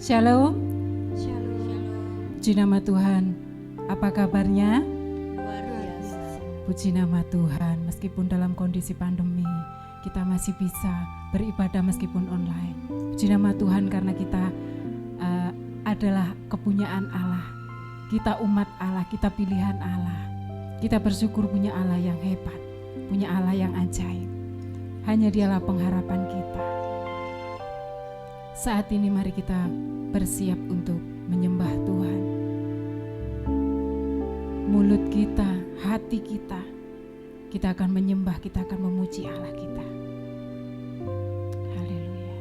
Shalom. Shalom. Puji nama Tuhan. Apa kabarnya? Luar biasa. Puji nama Tuhan. Meskipun dalam kondisi pandemi, kita masih bisa beribadah meskipun online. Puji nama Tuhan karena kita adalah kepunyaan Allah. Kita umat Allah, kita pilihan Allah. Kita bersyukur punya Allah yang hebat, punya Allah yang ajaib. Hanya Dialah pengharapan kita. Saat ini mari kita bersiap untuk menyembah Tuhan. Mulut kita, hati kita akan menyembah, kita akan memuji Allah kita. Haleluya.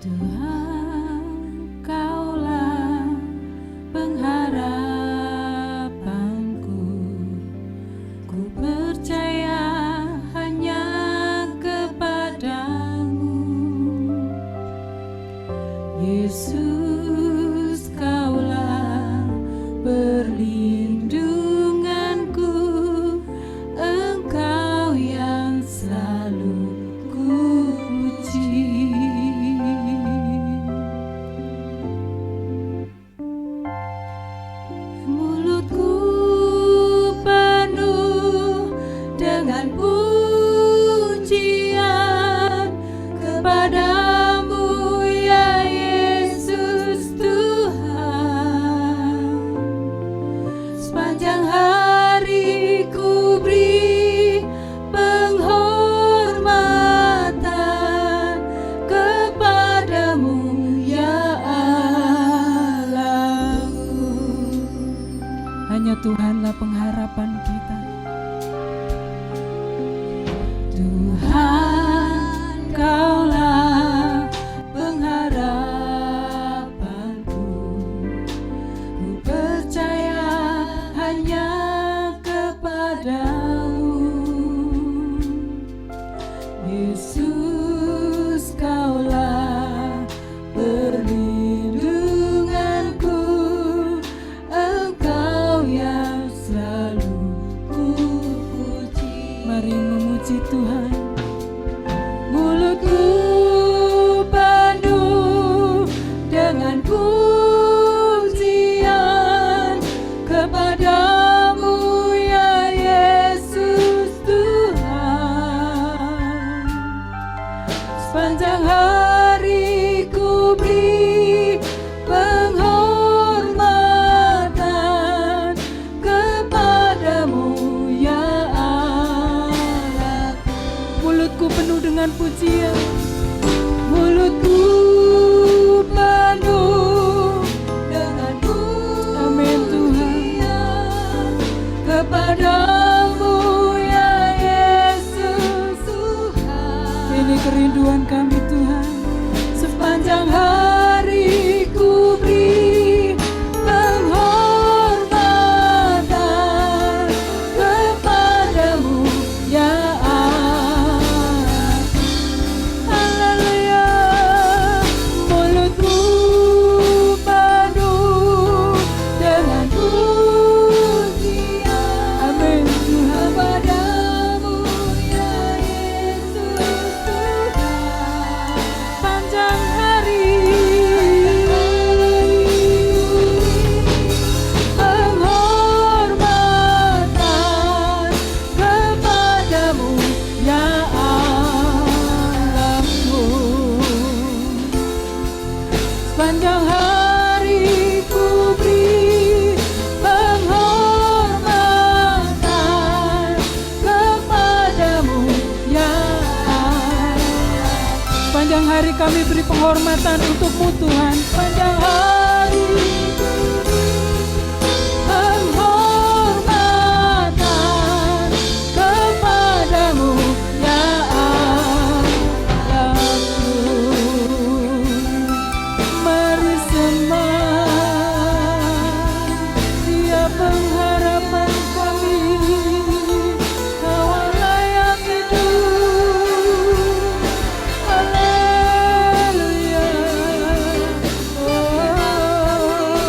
Tuhan, Kaulah pengharapanku. Ku percaya hanya kepadamu, Yesus. Kaulah perlindunganku, Engkau yang selalu ku puji. Mulutku penuh dengan pujian kepadamu, ya Yesus Tuhan. Sepanjang hari ku beri penghormatan kepadamu, ya Allahku. Hanya Tuhanlah pengharapan kita. Tuhan, Kaulah pengharapanku. Ku percaya hanya kepadamu, Yesus. Kaulah perlindunganku, Engkau yang selalu ku puji. Mari memuji Tuhan. Mulutku penuh dengan pujian kepadamu, ya Yesus Tuhan. Sepanjang hari ku beri penghormatan kepadamu, ya Allah. Mulutku penuh dengan pujian. Mulutku penuh dengan pujian. Amin Tuhan. Kepadamu, ya Yesus Tuhan. Ini kerinduan kami Tuhan. Sepanjang hari ku beri penghormatan kepadamu, ya Allah. Haleluya. Mulutku penuh dengan pujian. Amin Tuhan. Kepadamu, ya Yesus Tuhan. Panjang hari penghormatan kepadamu, ya Allahku. Sepanjang hari ku beri penghormatan kepadamu, ya Allah. Sepanjang hari kami beri penghormatan untuk-Mu Tuhan. Sepanjang hari penghormatan kepadamu, ya Allahku. Mari sembah Dia pengharapan kami. Kau Allah yang hidup. Haleluya. Oh.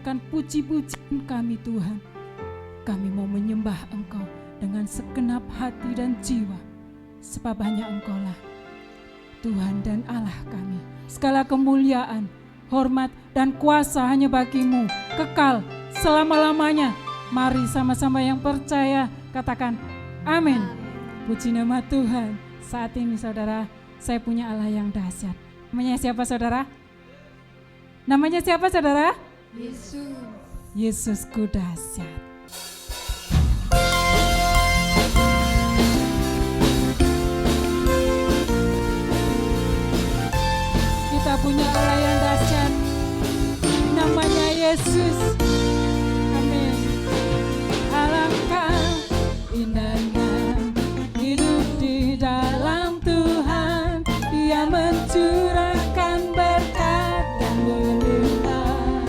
menyalurkan puji-pujian kami Tuhan. Kami mau menyembah Engkau dengan segenap hati dan jiwa, sebab hanya Engkau-lah Tuhan dan Allah kami. Segala kemuliaan, hormat, dan kuasa hanya bagi-Mu, kekal selama-lamanya. Mari sama-sama yang percaya katakan amin. Puji nama Tuhan. Saat ini saudara, saya punya Allah yang dahsyat. Namanya siapa saudara? Namanya siapa saudara? Yesus. Yesusku dahsyat. Kita punya Allah yang dahsyat. Namanya Yesus. Amin. Alangkah indahnya hidup di dalam Tuhan. Dia mencurahkan berkat dan berlimpah.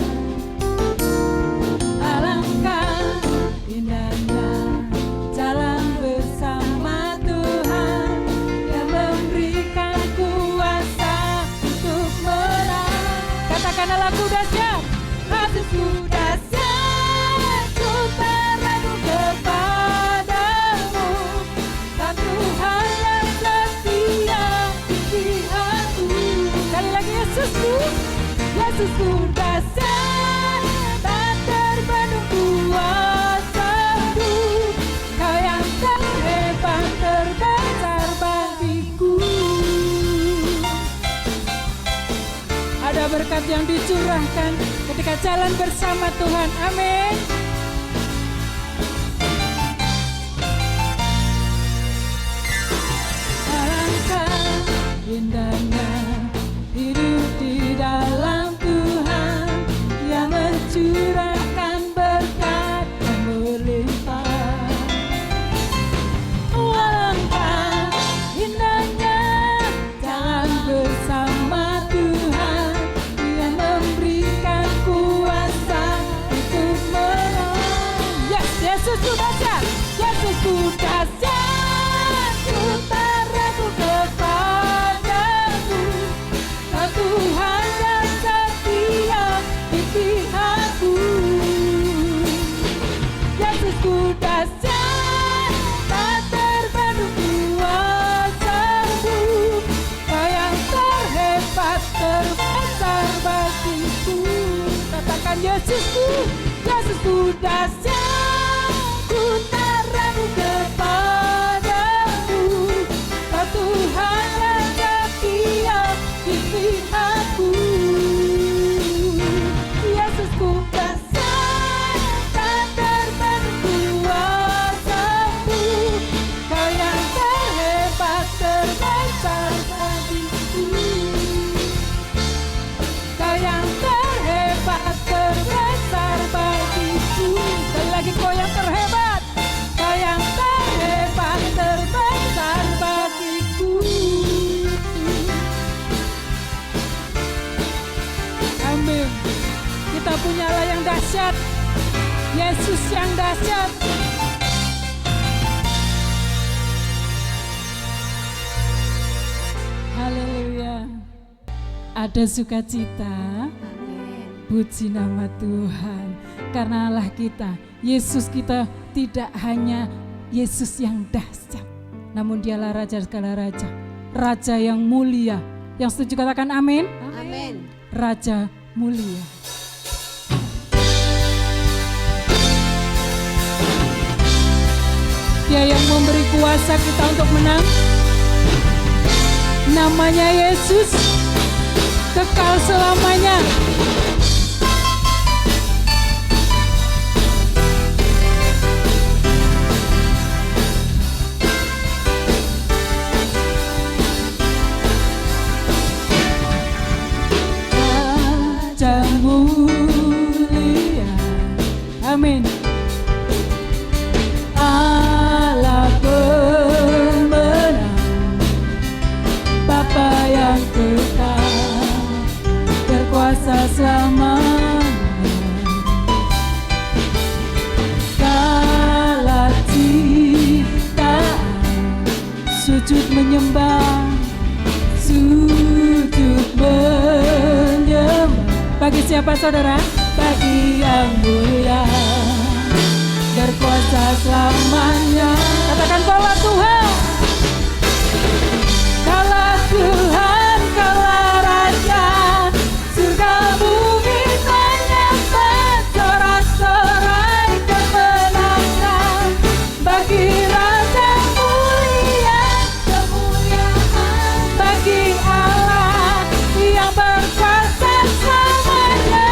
Alangkah indahnya jalan bersama Tuhan. Dia memberikan kuasa untuk menang. Katakan Allahku dahsyat, hatiku dahsyat, ku teradu kepadamu. Dan Tuhan yang setia di pihakku. Sekali lagi Yesusku, Yesusku dahsyat, tak terbanding kuasamu. Kau yang terhebat terbesar bagiku. Ada berkat yang dicurahkan ketika jalan bersama Tuhan. Amin. Alangkah indahnya hidup di dalam Tuhan. Dia mencurahkan berkat yang berlimpah. Alangkah indahnya jalan bersama Tuhan. Dia memberikan kuasa untuk menang. Yes, Yesusku dahsyat, Yesusku dahsyat, ku teradu kepadamu. Kau Tuhan yang setia di pihakku. Yesusku dahsyat, tak terbanding kuasamu. Kau yang terhebat terbesar bagiku. Katakan Yesusku, Yesusku dahsyat, ku teradu kepadamu. Kau Tuhan yang setia di pihakku. Yesusku dahsyat, tak terbanding kuasamu. Kau yang terhebat terbesar bagiku. Kau yang terhebat terbesar bagiku. Sekali lagi kau yang terhebat. Kau yang terhebat terbesar bagiku. Amin. Kita punya Allah yang dahsyat. Yesus yang dahsyat. Haleluya. Ada sukacita. Amin. Puji nama Tuhan. Karena Allah kita, Yesus kita tidak hanya Yesus yang dahsyat, namun Dialah Raja segala raja, Raja yang mulia. Yang setuju katakan amin. Amin. Raja mulia. Dia yang memberi kuasa kita untuk menang. Namanya Yesus, kekal selamanya. Raja mulia. Amin. Allah pemenang, Bapa yang kekal, berkuasa selamanya. Segala ciptaan sujud menyembah, sujud menyembah. Bagi siapa saudara? Bagi yang mulia, berkuasa selamanya. Katakan kaulah Tuhan. Kaulah Tuhan, kaulah Raja, surga bumi menyembah, sorak-sorai kemenangan. Bagi Raja mulia, kemuliaan. Bagi Allah yang berkuasa selamanya.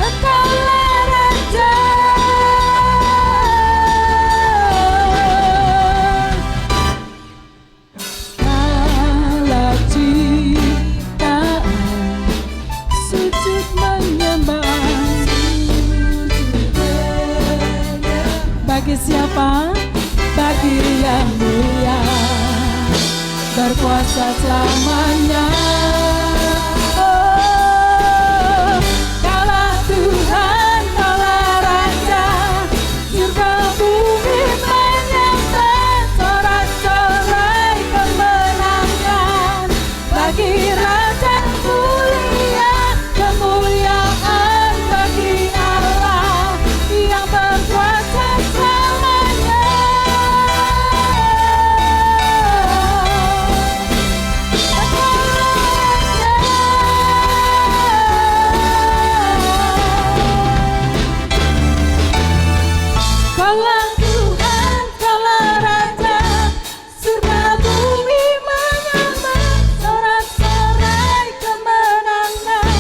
Engkaulah Raja. Segala ciptaan sujud menyembah. Bagi siapa? Bagi yang mulia, berkuasa selamanya. Oh, kaulah Tuhan, kaulah Raja, surga bumi menyembah, sorak-sorai kemenangan. Bagi Raja mulia, kemuliaan. Bagi Allah yang berkuasa selamanya. Kaulah Tuhan, kaulah Raja, surga bumi menyembah, sorak-sorai kemenangan.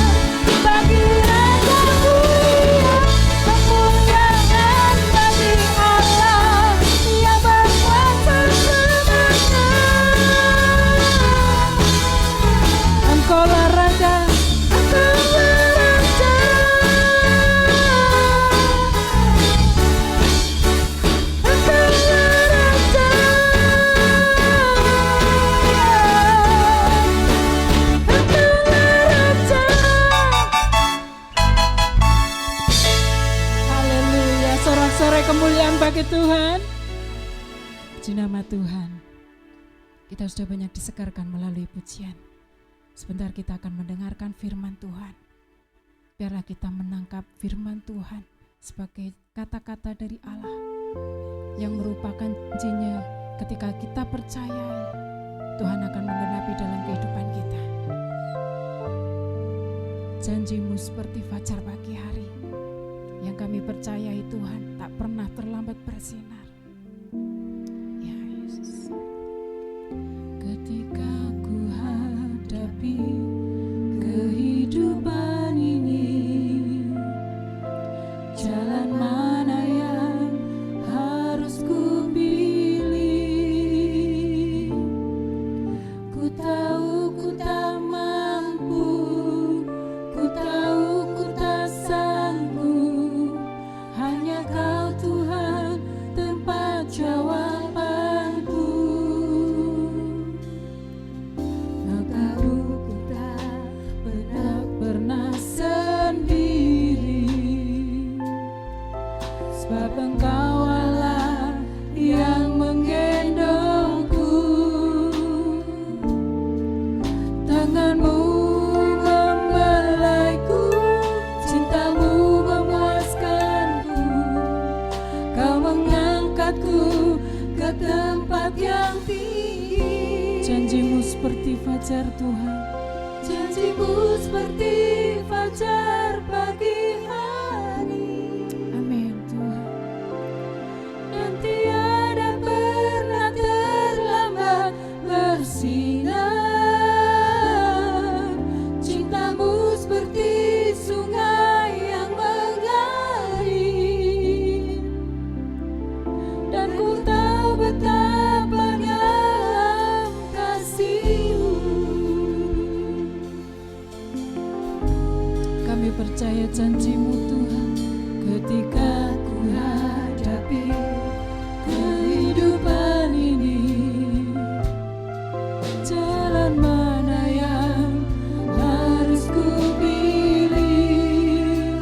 Bagi Raja mulia, kemuliaan. Bagi Allah yang berkuasa selamanya. Engkaulah Raja, engkaulah Raja. Haleluya, sorak-sorai kemuliaan bagi Tuhan. Puji nama Tuhan. Kita sudah banyak disegarkan melalui pujian. Sebentar kita akan mendengarkan firman Tuhan. Biarlah kita menangkap firman Tuhan sebagai kata-kata dari Allah yang merupakan janjinya. Ketika kita percayai, Tuhan akan menggenapi dalam kehidupan kita. Janjimu seperti fajar pagi hari, yang kami percayai Tuhan tak pernah terlambat bersinar. Ya Yesus. Ketika ku hadapi kehidupan ini, jalan mana yang harus ku pilih? Ku tahu ku tak mampu, ku tahu ku tak sanggup. Hanya Kau Tuhan tempat jawabanku. Maka ku tak pernah sendiri, sebab Engkau Allah yang menggendongku. Tanganmu membelaiku, cintamu memuaskanku. Kau mengangkatku ke tempat yang tinggi. Janjimu seperti fajar Tuhan, janjimu seperti fajar pagi hari. Amin Tuhan. Dan tiada pernah terlambat bersinar. Cintamu seperti sungai yang mengalir. Dan ku tahu betapa dalam kasih-Mu. Kami percaya janji-Mu Tuhan. Ketika ku hadapi kehidupan ini, jalan mana yang harus ku pilih?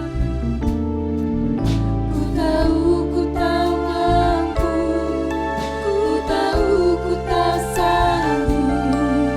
Ku tahu ku tak mampu, ku tahu ku tak sanggup.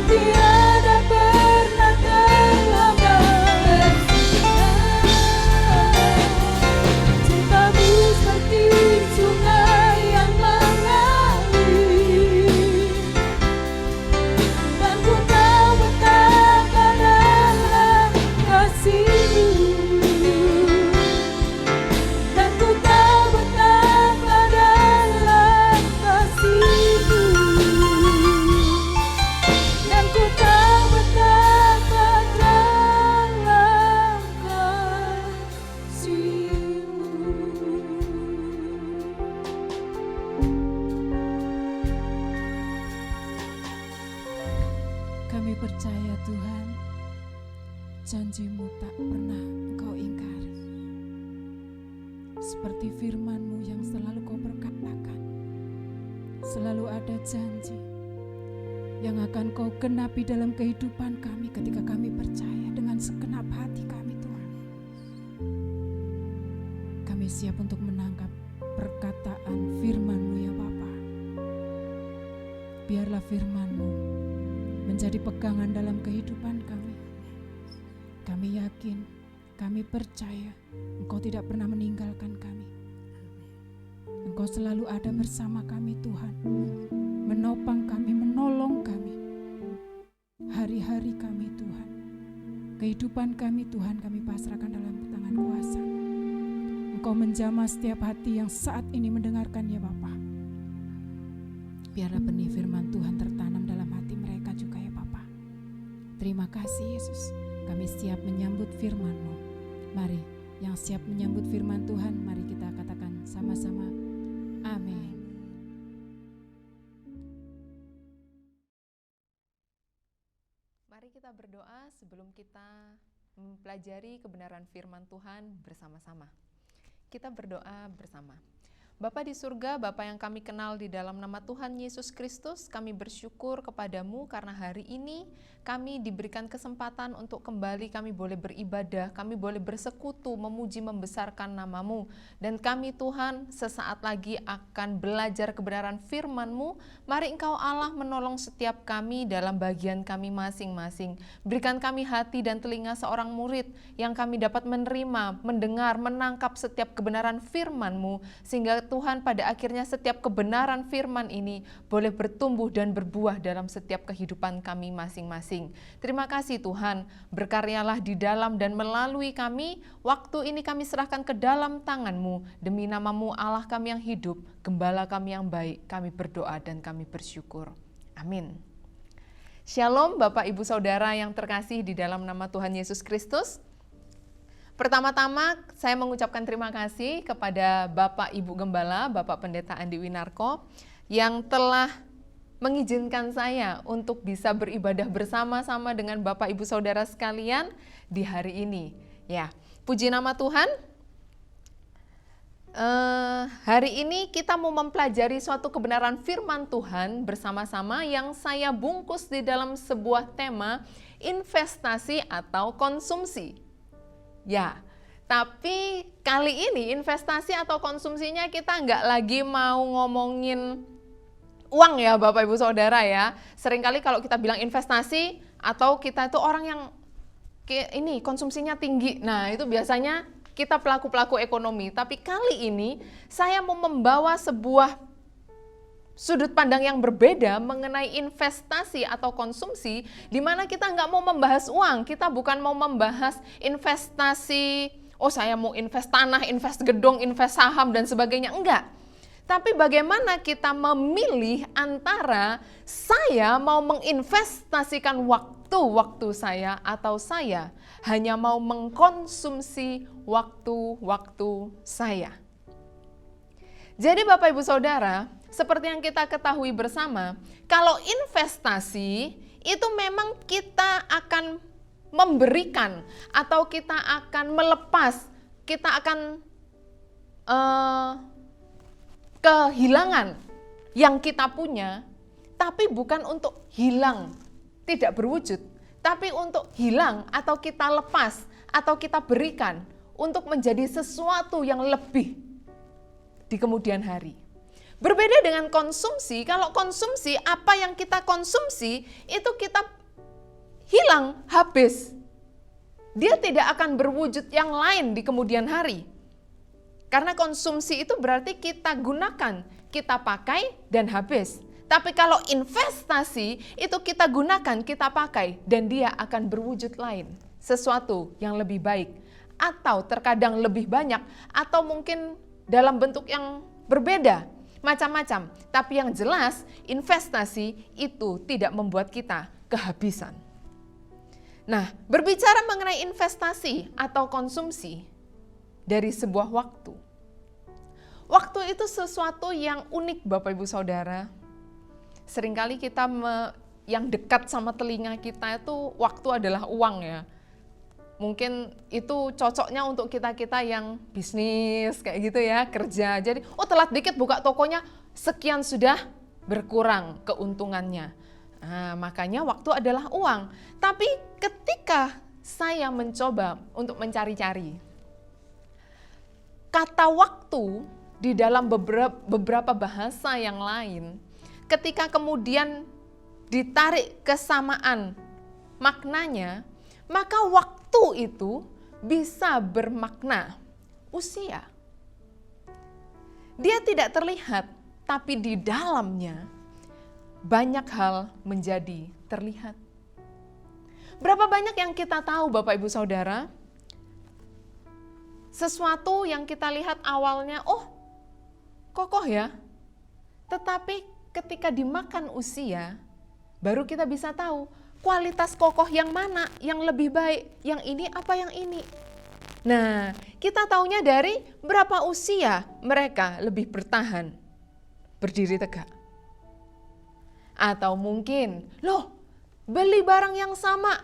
tiada pernah terlambat. Cintamu seperti sungai yang mengalir, dan ku tahu betapa dalam kasih-Mu, dan ku tahu betapa dalam kasih-Mu, dan ku tahu betapa dalam kasih-Mu. Kami percaya Tuhan, janji-Mu tak pernah Engkau ingkari. Seperti firman-Mu yang selalu Kau perkatakan, selalu ada janji yang akan Kau genapi dalam kehidupan kami ketika kami percaya dengan segenap hati kami, Tuhan. Kami siap untuk menangkap perkataan firman-Mu ya Bapa. Biarlah firman-Mu menjadi pegangan dalam kehidupan kami. Kami yakin, kami percaya Engkau tidak pernah meninggalkan kami. Engkau selalu ada bersama kami Tuhan, menopang kami, menolong kami. Hari-hari kami Tuhan, kehidupan kami Tuhan, kami pasrahkan dalam tangan kuasa. Engkau menjamah setiap hati yang saat ini mendengarkan ya Bapa. Biarlah benih firman Tuhan tertanam dalam hati mereka juga ya Bapa. Terima kasih Yesus, kami siap menyambut firman-Mu. Mari, yang siap menyambut firman Tuhan, mari kita katakan sama-sama, amin. Mari kita berdoa sebelum kita mempelajari kebenaran firman Tuhan bersama-sama. Kita berdoa bersama. Bapa di surga, Bapa yang kami kenal di dalam nama Tuhan Yesus Kristus, kami bersyukur kepadamu karena hari ini kami diberikan kesempatan untuk kembali kami boleh beribadah, kami boleh bersekutu, memuji, membesarkan nama-Mu. Dan kami Tuhan sesaat lagi akan belajar kebenaran firman-Mu. Mari Engkau Allah menolong setiap kami dalam bagian kami masing-masing. Berikan kami hati dan telinga seorang murid yang kami dapat menerima, mendengar, menangkap setiap kebenaran firman-Mu, sehingga Tuhan pada akhirnya setiap kebenaran firman ini boleh bertumbuh dan berbuah dalam setiap kehidupan kami masing-masing. Terima kasih Tuhan, berkaryalah di dalam dan melalui kami. Waktu ini kami serahkan ke dalam tangan-Mu, demi nama-Mu Allah kami yang hidup, Gembala kami yang baik, kami berdoa dan kami bersyukur. Amin. Shalom Bapak Ibu Saudara yang terkasih di dalam nama Tuhan Yesus Kristus. Pertama-tama saya mengucapkan terima kasih kepada Bapak Ibu Gembala, Bapak Pendeta Andi Winarko yang telah mengizinkan saya untuk bisa beribadah bersama-sama dengan Bapak Ibu Saudara sekalian di hari ini. Ya, puji nama Tuhan. Hari ini kita mau mempelajari suatu kebenaran firman Tuhan bersama-sama yang saya bungkus di dalam sebuah tema investasi atau konsumsi. Ya, tapi kali ini investasi atau konsumsinya kita nggak lagi mau ngomongin uang ya Bapak Ibu Saudara ya. Seringkali kalau kita bilang investasi atau kita itu orang yang ini konsumsinya tinggi. Nah itu biasanya kita pelaku-pelaku ekonomi. Tapi kali ini saya mau membawa sebuah sudut pandang yang berbeda mengenai investasi atau konsumsi, di mana kita nggak mau membahas uang, kita bukan mau membahas investasi, oh saya mau invest tanah, invest gedung, invest saham dan sebagainya, enggak. Tapi bagaimana kita memilih antara saya mau menginvestasikan waktu saya atau saya hanya mau mengkonsumsi waktu saya. Jadi Bapak Ibu Saudara, seperti yang kita ketahui bersama, kalau investasi itu memang kita akan memberikan atau kita akan melepas, kita akan kehilangan yang kita punya, tapi bukan untuk hilang, tidak berwujud, tapi untuk hilang atau kita lepas atau kita berikan untuk menjadi sesuatu yang lebih di kemudian hari. Berbeda dengan konsumsi, kalau konsumsi apa yang kita konsumsi itu kita hilang, habis. Dia tidak akan berwujud yang lain di kemudian hari. Karena konsumsi itu berarti kita gunakan, kita pakai dan habis. Tapi kalau investasi itu kita gunakan, kita pakai dan dia akan berwujud lain. Sesuatu yang lebih baik atau terkadang lebih banyak atau mungkin dalam bentuk yang berbeda. Macam-macam. Tapi yang jelas investasi itu tidak membuat kita kehabisan. Nah, berbicara mengenai investasi atau konsumsi dari sebuah waktu. Waktu itu sesuatu yang unik Bapak Ibu Saudara. Seringkali kita yang dekat sama telinga kita itu waktu adalah uang ya. Mungkin itu cocoknya untuk kita-kita yang bisnis kayak gitu ya, kerja. Jadi, telat dikit buka tokonya, sekian sudah berkurang keuntungannya. Nah, makanya waktu adalah uang. Tapi ketika saya mencoba untuk mencari-cari, kata waktu di dalam beberapa bahasa yang lain, ketika kemudian ditarik kesamaan maknanya, maka waktu itu bisa bermakna usia. Dia tidak terlihat, tapi di dalamnya banyak hal menjadi terlihat. Berapa banyak yang kita tahu Bapak Ibu Saudara, sesuatu yang kita lihat awalnya, kokoh ya. Tetapi ketika dimakan usia, baru kita bisa tahu kualitas kokoh yang mana, yang lebih baik, yang ini apa yang ini. Nah, kita taunya dari berapa usia mereka lebih bertahan, berdiri tegak. Atau mungkin, beli barang yang sama,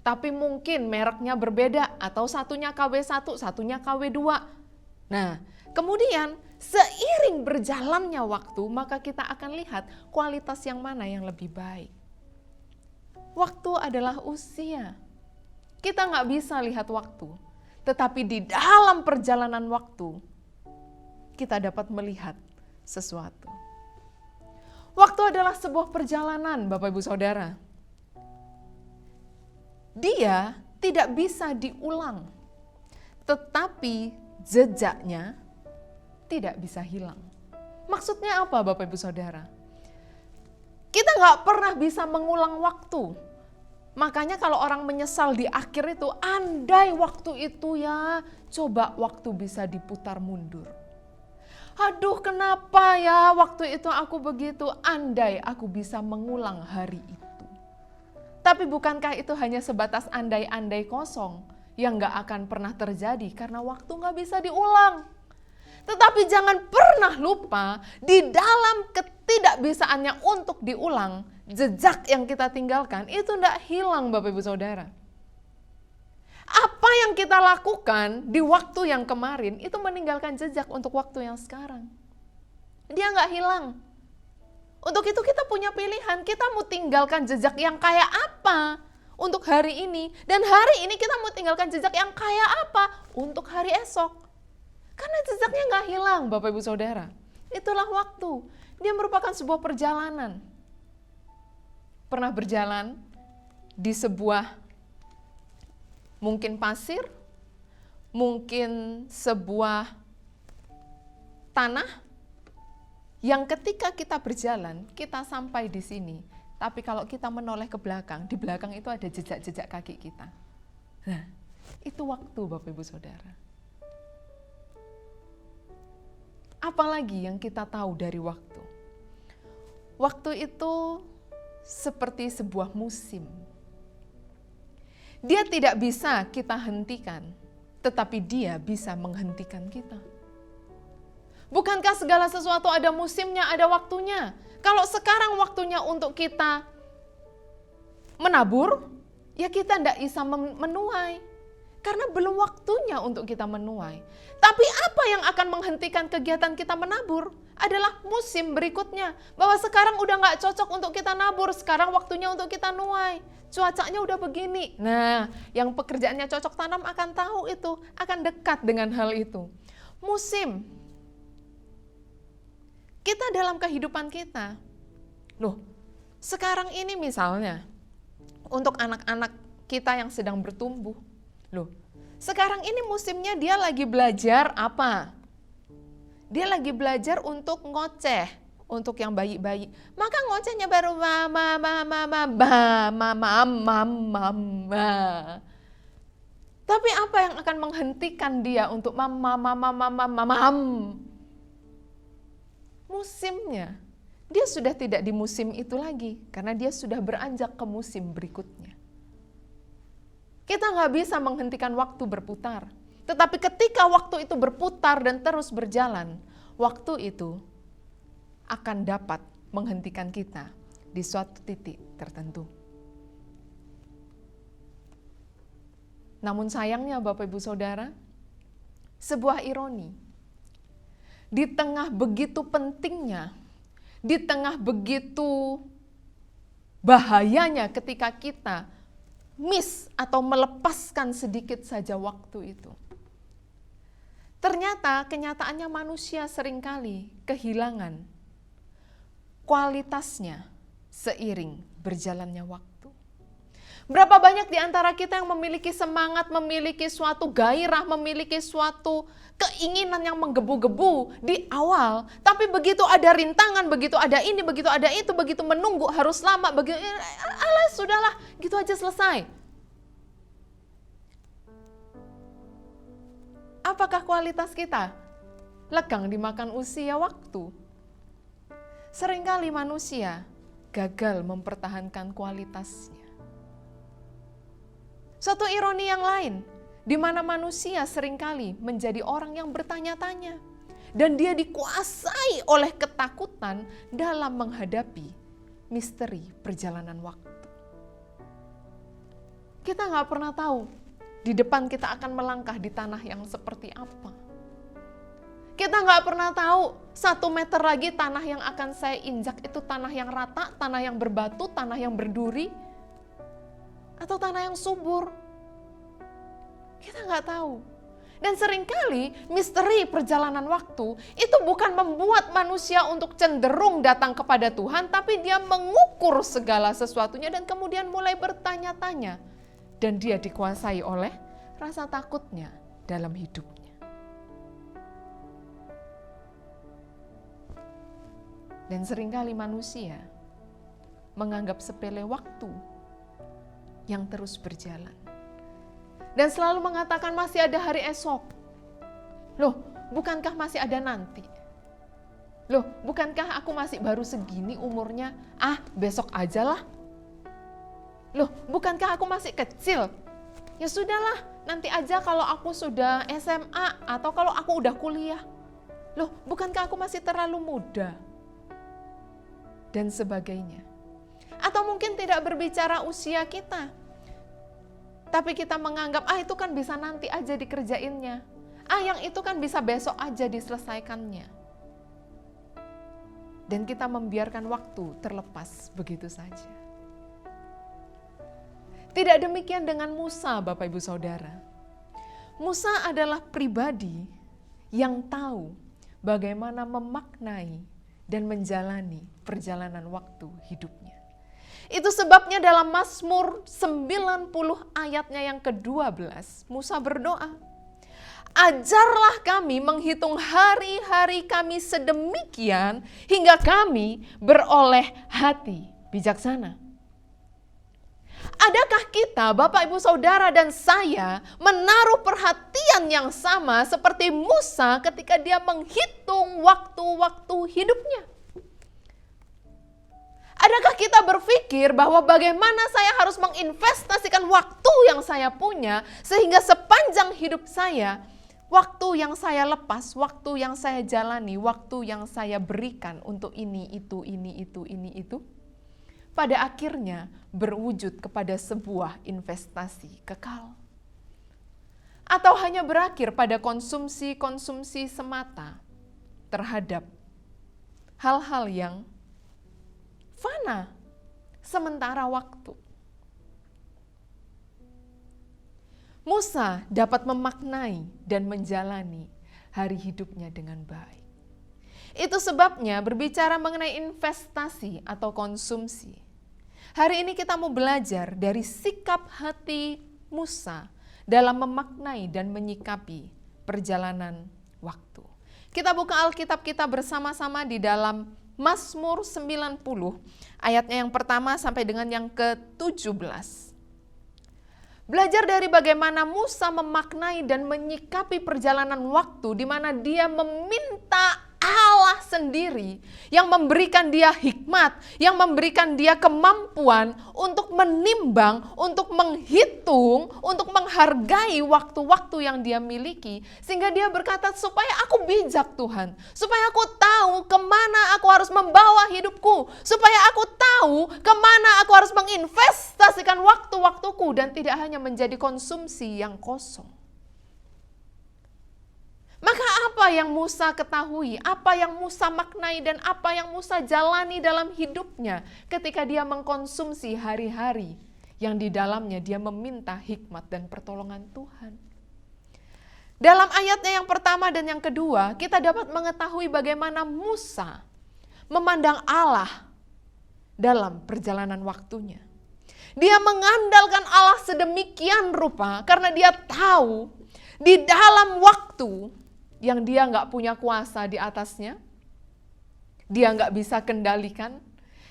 tapi mungkin mereknya berbeda, atau satunya KW1, satunya KW2. Nah, kemudian seiring berjalannya waktu, maka kita akan lihat kualitas yang mana yang lebih baik. Waktu adalah usia. Kita nggak bisa lihat waktu, tetapi di dalam perjalanan waktu, kita dapat melihat sesuatu. Waktu adalah sebuah perjalanan, Bapak Ibu Saudara. Dia tidak bisa diulang, tetapi jejaknya tidak bisa hilang. Maksudnya apa Bapak Ibu Saudara? Kita nggak pernah bisa mengulang waktu. Makanya kalau orang menyesal di akhir itu, andai waktu itu ya, coba waktu bisa diputar mundur. Aduh, kenapa ya waktu itu aku begitu, andai aku bisa mengulang hari itu. Tapi bukankah itu hanya sebatas andai-andai kosong yang gak akan pernah terjadi karena waktu gak bisa diulang. Tetapi jangan pernah lupa, di dalam ketidakbisaannya untuk diulang, jejak yang kita tinggalkan itu gak hilang Bapak Ibu Saudara. Apa yang kita lakukan di waktu yang kemarin itu meninggalkan jejak untuk waktu yang sekarang. Dia nggak hilang. Untuk itu kita punya pilihan, kita mau tinggalkan jejak yang kayak apa untuk hari ini. Dan hari ini kita mau tinggalkan jejak yang kayak apa untuk hari esok. Karena jejaknya nggak hilang Bapak Ibu Saudara. Itulah waktu. Dia merupakan sebuah perjalanan. Pernah berjalan di sebuah mungkin pasir, mungkin sebuah tanah yang ketika kita berjalan, kita sampai di sini. Tapi kalau kita menoleh ke belakang, di belakang itu ada jejak-jejak kaki kita. Nah, itu waktu Bapak Ibu Saudara. Apalagi yang kita tahu dari waktu? Waktu itu seperti sebuah musim. Dia tidak bisa kita hentikan, tetapi dia bisa menghentikan kita. Bukankah segala sesuatu ada musimnya, ada waktunya? Kalau sekarang waktunya untuk kita menabur, ya kita tidak bisa menuai. Karena belum waktunya untuk kita menuai. Tapi apa yang akan menghentikan kegiatan kita menabur? Adalah musim berikutnya. Bahwa sekarang udah gak cocok untuk kita nabur, sekarang waktunya untuk kita nuai. Cuacanya udah begini. Nah, yang pekerjaannya cocok tanam akan tahu itu, akan dekat dengan hal itu. Musim. Kita dalam kehidupan kita, loh, sekarang ini misalnya, untuk anak-anak kita yang sedang bertumbuh, loh, sekarang ini musimnya dia lagi belajar apa? Dia lagi belajar untuk ngoceh, untuk yang bayi-bayi. Maka ngocehnya baru mama, mama, mama, mama, mama. Tapi apa yang akan menghentikan dia untuk mama, mama, mama, mama? Musimnya. Dia sudah tidak di musim itu lagi, karena dia sudah beranjak ke musim berikutnya. Kita nggak bisa menghentikan waktu berputar. Tetapi ketika waktu itu berputar dan terus berjalan, waktu itu akan dapat menghentikan kita di suatu titik tertentu. Namun sayangnya Bapak Ibu Saudara, sebuah ironi. Di tengah begitu pentingnya, di tengah begitu bahayanya ketika kita miss atau melepaskan sedikit saja waktu itu. Ternyata kenyataannya manusia seringkali kehilangan kualitasnya seiring berjalannya waktu. Berapa banyak di antara kita yang memiliki semangat, memiliki suatu gairah, memiliki suatu keinginan yang menggebu-gebu di awal, tapi begitu ada rintangan, begitu ada ini, begitu ada itu, begitu menunggu harus lama, begitu alah sudahlah, gitu aja selesai. Apakah kualitas kita lekang dimakan usia waktu? Seringkali manusia gagal mempertahankan kualitasnya. Suatu ironi yang lain, di mana manusia seringkali menjadi orang yang bertanya-tanya. Dan dia dikuasai oleh ketakutan dalam menghadapi misteri perjalanan waktu. Kita nggak pernah tahu di depan kita akan melangkah di tanah yang seperti apa. Kita nggak pernah tahu 1 meter lagi tanah yang akan saya injak itu tanah yang rata, tanah yang berbatu, tanah yang berduri, atau tanah yang subur. Kita nggak tahu. Dan seringkali misteri perjalanan waktu itu bukan membuat manusia untuk cenderung datang kepada Tuhan, tapi dia mengukur segala sesuatunya dan kemudian mulai bertanya-tanya. Dan dia dikuasai oleh rasa takutnya dalam hidupnya. Dan seringkali manusia menganggap sepele waktu yang terus berjalan. Dan selalu mengatakan masih ada hari esok. Loh, bukankah masih ada nanti? Loh, bukankah aku masih baru segini umurnya? Besok aja lah. Loh, bukankah aku masih kecil? Ya sudahlah, nanti aja kalau aku sudah SMA atau kalau aku udah kuliah. Loh, bukankah aku masih terlalu muda? Dan sebagainya. Atau mungkin tidak berbicara usia kita. Tapi kita menganggap, itu kan bisa nanti aja dikerjainnya. Yang itu kan bisa besok aja diselesaikannya. Dan kita membiarkan waktu terlepas begitu saja. Tidak demikian dengan Musa, Bapak Ibu Saudara. Musa adalah pribadi yang tahu bagaimana memaknai dan menjalani perjalanan waktu hidupnya. Itu sebabnya dalam Mazmur 90 ayatnya yang ke-12, Musa berdoa, ajarlah kami menghitung hari-hari kami sedemikian hingga kami beroleh hati bijaksana. Adakah kita, Bapak, Ibu, Saudara, dan saya menaruh perhatian yang sama seperti Musa ketika dia menghitung waktu-waktu hidupnya? Adakah kita berpikir bahwa bagaimana saya harus menginvestasikan waktu yang saya punya sehingga sepanjang hidup saya, waktu yang saya lepas, waktu yang saya jalani, waktu yang saya berikan untuk ini, itu, pada akhirnya berwujud kepada sebuah investasi kekal? Atau hanya berakhir pada konsumsi semata terhadap hal-hal yang fana sementara waktu? Musa dapat memaknai dan menjalani hari hidupnya dengan baik. Itu sebabnya berbicara mengenai investasi atau konsumsi. Hari ini kita mau belajar dari sikap hati Musa dalam memaknai dan menyikapi perjalanan waktu. Kita buka Alkitab kita bersama-sama di dalam Mazmur 90, ayatnya yang pertama sampai dengan yang ke-17. Belajar dari bagaimana Musa memaknai dan menyikapi perjalanan waktu di mana dia meminta Allah sendiri yang memberikan dia hikmat, yang memberikan dia kemampuan untuk menimbang, untuk menghitung, untuk menghargai waktu-waktu yang dia miliki. Sehingga dia berkata, supaya aku bijak Tuhan, supaya aku tahu kemana aku harus membawa hidupku, supaya aku tahu kemana aku harus menginvestasikan waktu-waktuku dan tidak hanya menjadi konsumsi yang kosong. Maka apa yang Musa ketahui, apa yang Musa maknai dan apa yang Musa jalani dalam hidupnya ketika dia mengkonsumsi hari-hari yang di dalamnya dia meminta hikmat dan pertolongan Tuhan. Dalam ayatnya yang pertama dan yang kedua, kita dapat mengetahui bagaimana Musa memandang Allah dalam perjalanan waktunya. Dia mengandalkan Allah sedemikian rupa karena dia tahu di dalam waktu yang dia nggak punya kuasa di atasnya, dia nggak bisa kendalikan,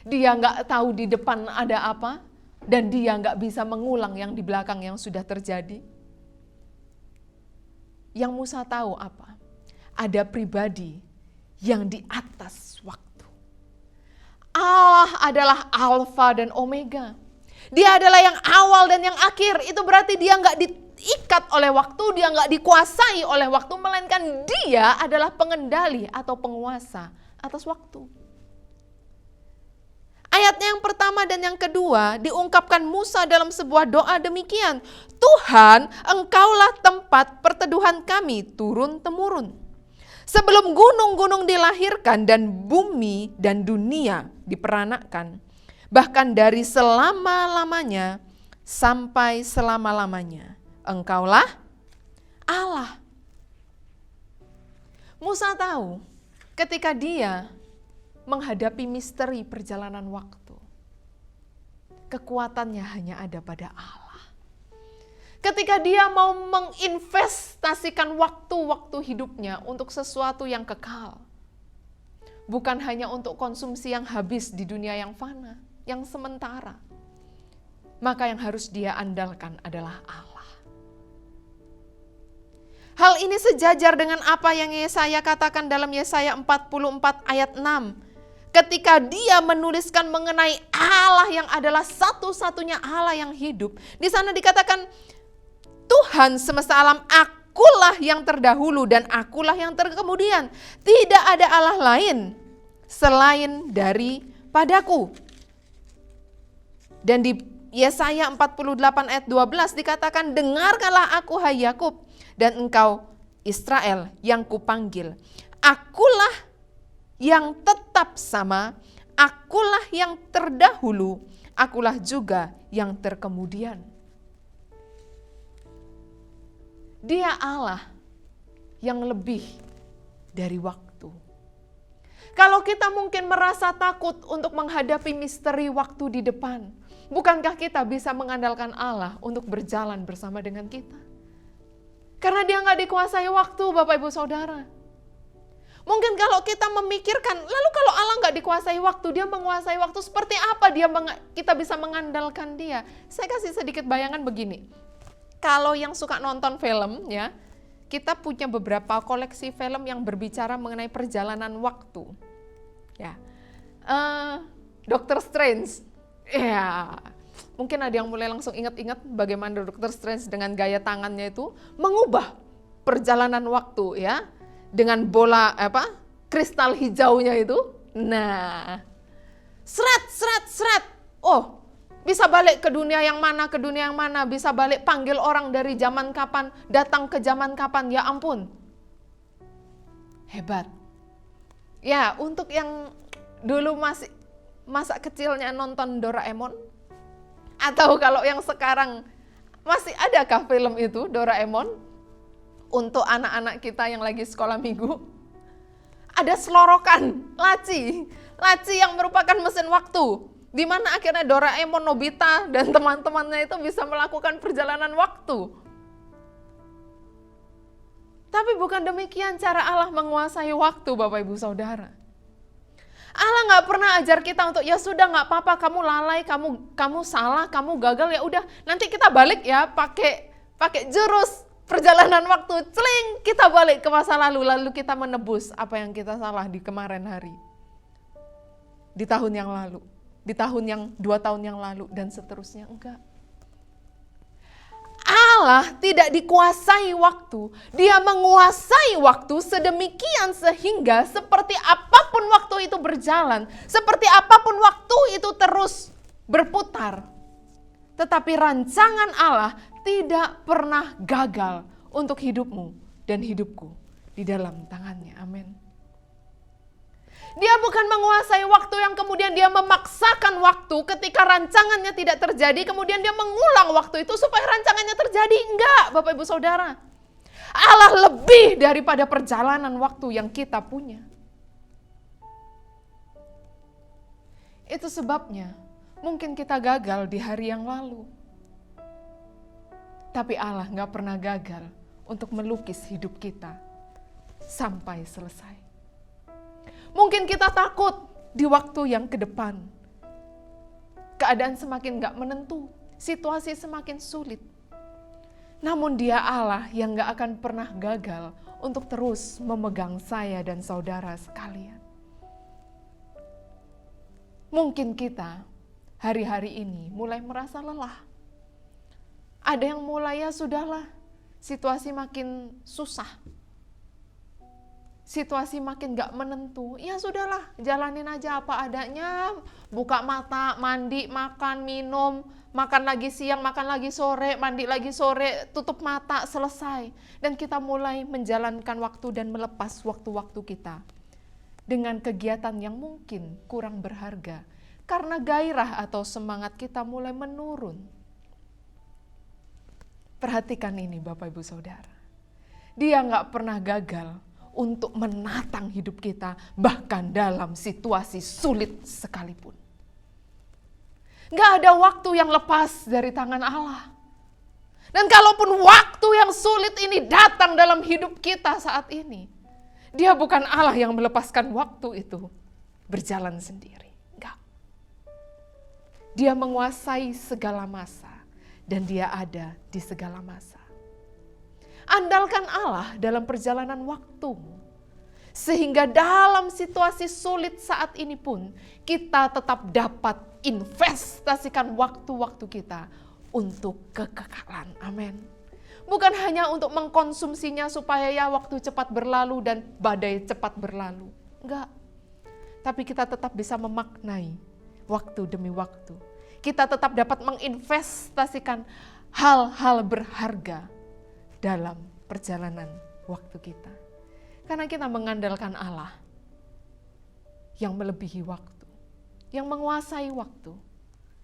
dia nggak tahu di depan ada apa, dan dia nggak bisa mengulang yang di belakang yang sudah terjadi. Yang Musa tahu apa? Ada pribadi yang di atas waktu. Allah adalah Alfa dan Omega. Dia adalah yang awal dan yang akhir. Itu berarti dia nggak diikat oleh waktu, dia nggak dikuasai oleh waktu, melainkan dia adalah pengendali atau penguasa atas waktu. Ayatnya yang pertama dan yang kedua diungkapkan Musa dalam sebuah doa demikian. Tuhan, Engkaulah tempat perteduhan kami turun-temurun. Sebelum gunung-gunung dilahirkan dan bumi dan dunia diperanakkan, bahkan dari selama-lamanya sampai selama-lamanya, Engkaulah Allah. Musa tahu ketika dia menghadapi misteri perjalanan waktu, kekuatannya hanya ada pada Allah. Ketika dia mau menginvestasikan waktu-waktu hidupnya untuk sesuatu yang kekal, bukan hanya untuk konsumsi yang habis di dunia yang fana, yang sementara, maka yang harus dia andalkan adalah Allah. Hal ini sejajar dengan apa yang Yesaya katakan dalam Yesaya 44 ayat 6. Ketika dia menuliskan mengenai Allah yang adalah satu-satunya Allah yang hidup. Di sana dikatakan, Tuhan semesta alam, akulah yang terdahulu dan akulah yang terkemudian. Tidak ada Allah lain selain daripadaku. Dan di Yesaya 48 ayat 12 dikatakan, dengarkanlah aku hai Yakub dan engkau Israel yang kupanggil. Akulah yang tetap sama, akulah yang terdahulu, akulah juga yang terkemudian. Dia Allah yang lebih dari waktu. Kalau kita mungkin merasa takut untuk menghadapi misteri waktu di depan, bukankah kita bisa mengandalkan Allah untuk berjalan bersama dengan kita? Karena dia nggak dikuasai waktu, Bapak Ibu Saudara. Mungkin kalau kita memikirkan, lalu kalau Allah nggak dikuasai waktu, dia menguasai waktu, seperti apa kita bisa mengandalkan dia? Saya kasih sedikit bayangan begini. Kalau yang suka nonton film, ya, kita punya beberapa koleksi film yang berbicara mengenai perjalanan waktu. Ya, Dr. Strange, ya, mungkin ada yang mulai langsung ingat-ingat bagaimana Dr. Strange dengan gaya tangannya itu mengubah perjalanan waktu, ya, dengan bola kristal hijaunya itu. Nah, seret. Oh, bisa balik ke dunia yang mana, bisa balik panggil orang dari zaman kapan, datang ke zaman kapan, ya ampun. Hebat. Ya, untuk yang dulu masih masa kecilnya nonton Doraemon, atau kalau yang sekarang masih adakah film itu, Doraemon, untuk anak-anak kita yang lagi sekolah minggu? ada selorokan, laci yang merupakan mesin waktu, di mana akhirnya Doraemon, Nobita, dan teman-temannya itu bisa melakukan perjalanan waktu. Tapi bukan demikian cara Allah menguasai waktu, Bapak Ibu Saudara. Allah nggak pernah ajar kita untuk ya sudah nggak apa-apa, kamu lalai, kamu salah, kamu gagal, ya udah nanti kita balik ya pakai jurus perjalanan waktu, celing kita balik ke masa lalu kita menebus apa yang kita salah di kemarin hari, di tahun yang lalu, di tahun yang 2 tahun yang lalu dan seterusnya. Enggak. Allah tidak dikuasai waktu, Dia menguasai waktu sedemikian sehingga seperti apapun waktu itu berjalan, seperti apapun waktu itu terus berputar, tetapi rancangan Allah tidak pernah gagal untuk hidupmu dan hidupku di dalam tangannya. Amin. Dia bukan menguasai waktu yang kemudian dia memaksakan waktu ketika rancangannya tidak terjadi, kemudian dia mengulang waktu itu supaya rancangannya terjadi. Enggak, Bapak Ibu Saudara. Allah lebih daripada perjalanan waktu yang kita punya. Itu sebabnya mungkin kita gagal di hari yang lalu. Tapi Allah nggak pernah gagal untuk melukis hidup kita sampai selesai. Mungkin kita takut di waktu yang ke depan. Keadaan semakin gak menentu, situasi semakin sulit. Namun Dia Allah yang gak akan pernah gagal untuk terus memegang saya dan saudara sekalian. Mungkin kita hari-hari ini mulai merasa lelah. Ada yang mulai ya sudahlah, situasi makin susah. Situasi makin gak menentu, ya sudahlah, jalanin aja apa adanya, buka mata, mandi, makan, minum, makan lagi siang, makan lagi sore, mandi lagi sore, tutup mata, selesai. Dan kita mulai menjalankan waktu dan melepas waktu-waktu kita dengan kegiatan yang mungkin kurang berharga, karena gairah atau semangat kita mulai menurun. Perhatikan ini Bapak Ibu Saudara, Dia gak pernah gagal untuk menatang hidup kita, bahkan dalam situasi sulit sekalipun. Gak ada waktu yang lepas dari tangan Allah. Dan kalaupun waktu yang sulit ini datang dalam hidup kita saat ini, Dia bukan Allah yang melepaskan waktu itu berjalan sendiri. Enggak. Dia menguasai segala masa dan Dia ada di segala masa. Andalkan Allah dalam perjalanan waktumu. Sehingga dalam situasi sulit saat ini pun kita tetap dapat investasikan waktu-waktu kita untuk kekekalan. Amin. Bukan hanya untuk mengkonsumsinya supaya ya waktu cepat berlalu dan badai cepat berlalu. Enggak. Tapi kita tetap bisa memaknai waktu demi waktu. Kita tetap dapat menginvestasikan hal-hal berharga dalam perjalanan waktu kita. Karena kita mengandalkan Allah yang melebihi waktu, yang menguasai waktu,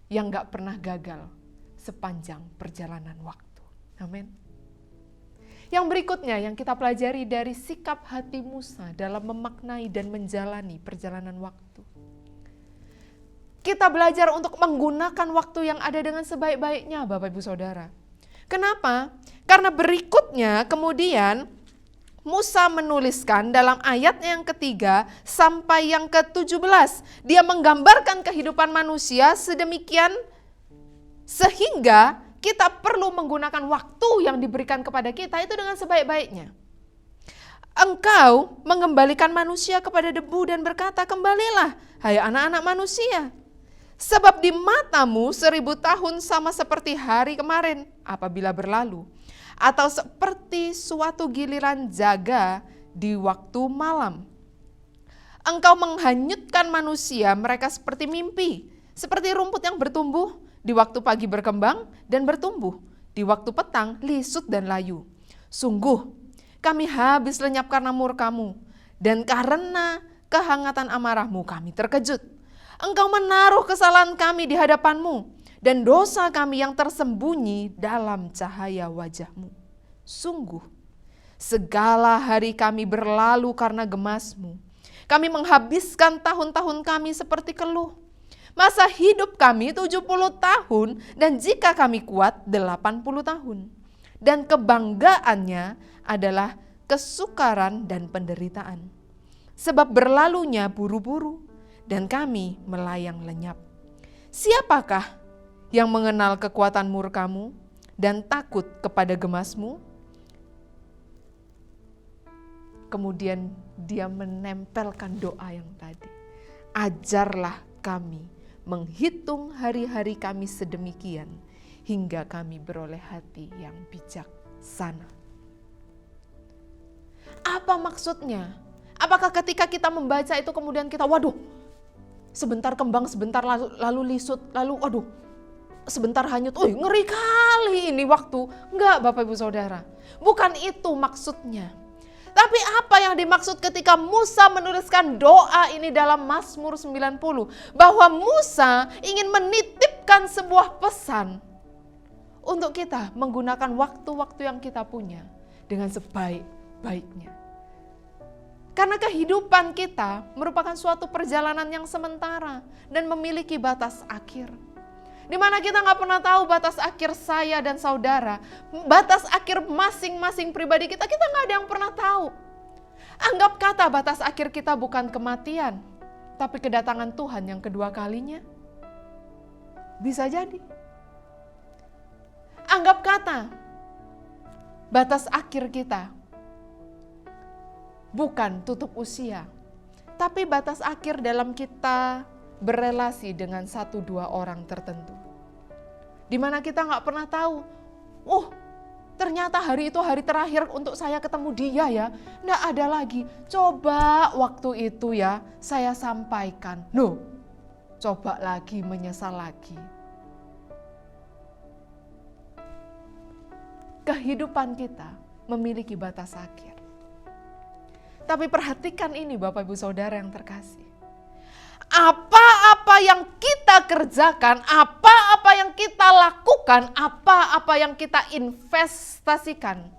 yang gak pernah gagal sepanjang perjalanan waktu. Amin. Yang berikutnya yang kita pelajari dari sikap hati Musa dalam memaknai dan menjalani perjalanan waktu. Kita belajar untuk menggunakan waktu yang ada dengan sebaik-baiknya, Bapak Ibu Saudara. Kenapa? Karena berikutnya kemudian Musa menuliskan dalam ayatnya yang ketiga sampai yang ke-17. Dia menggambarkan kehidupan manusia sedemikian sehingga kita perlu menggunakan waktu yang diberikan kepada kita itu dengan sebaik-baiknya. Engkau mengembalikan manusia kepada debu dan berkata, kembalilah hai anak-anak manusia. Sebab di matamu 1000 tahun sama seperti hari kemarin apabila berlalu. Atau seperti suatu giliran jaga di waktu malam. Engkau menghanyutkan manusia, mereka seperti mimpi. Seperti rumput yang bertumbuh, di waktu pagi berkembang dan bertumbuh. Di waktu petang lisut dan layu. Sungguh, kami habis lenyap karena murkamu. Dan karena kehangatan amarahmu kami terkejut. Engkau menaruh kesalahan kami di hadapanmu. Dan dosa kami yang tersembunyi dalam cahaya wajahmu. Sungguh, segala hari kami berlalu karena gemasmu. Kami menghabiskan tahun-tahun kami seperti keluh. Masa hidup kami 70 tahun dan jika kami kuat 80 tahun. Dan kebanggaannya adalah kesukaran dan penderitaan. Sebab berlalunya buru-buru dan kami melayang lenyap. Siapakah yang mengenal kekuatan murkamu dan takut kepada gemasmu? Kemudian dia menempelkan doa yang tadi. Ajarlah kami menghitung hari-hari kami sedemikian hingga kami beroleh hati yang bijaksana. Apa maksudnya? Apakah ketika kita membaca itu kemudian kita, waduh, sebentar kembang, sebentar lalu lisut, lalu waduh, sebentar hanyut, ngeri kali ini waktu. Enggak, Bapak Ibu Saudara. Bukan itu maksudnya. Tapi apa yang dimaksud ketika Musa menuliskan doa ini dalam Mazmur 90? Bahwa Musa ingin menitipkan sebuah pesan untuk kita menggunakan waktu-waktu yang kita punya dengan sebaik-baiknya. Karena kehidupan kita merupakan suatu perjalanan yang sementara dan memiliki batas akhir. Di mana kita nggak pernah tahu batas akhir saya dan saudara, batas akhir masing-masing pribadi kita nggak ada yang pernah tahu. Anggap kata batas akhir kita bukan kematian, tapi kedatangan Tuhan yang kedua kalinya. Bisa jadi. Anggap kata batas akhir kita bukan tutup usia, tapi batas akhir dalam kita berelasi dengan 1-2 orang tertentu. Di mana kita nggak pernah tahu, ternyata hari itu hari terakhir untuk saya ketemu dia ya. Nggak ada lagi. Coba waktu itu ya saya sampaikan. Coba lagi menyesal lagi. Kehidupan kita memiliki batas akhir. Tapi perhatikan ini Bapak Ibu Saudara yang terkasih. Apa-apa yang kita kerjakan, apa-apa yang kita lakukan, apa-apa yang kita investasikan,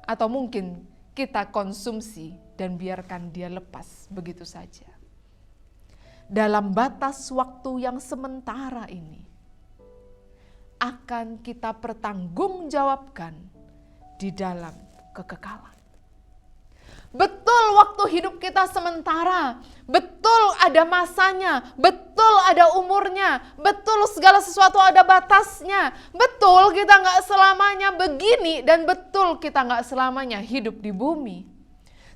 atau mungkin kita konsumsi dan biarkan dia lepas begitu saja. Dalam batas waktu yang sementara ini, akan kita pertanggungjawabkan di dalam kekekalan. Betul waktu hidup kita sementara, betul ada masanya, betul ada umurnya, betul segala sesuatu ada batasnya, betul kita nggak selamanya begini dan betul kita nggak selamanya hidup di bumi.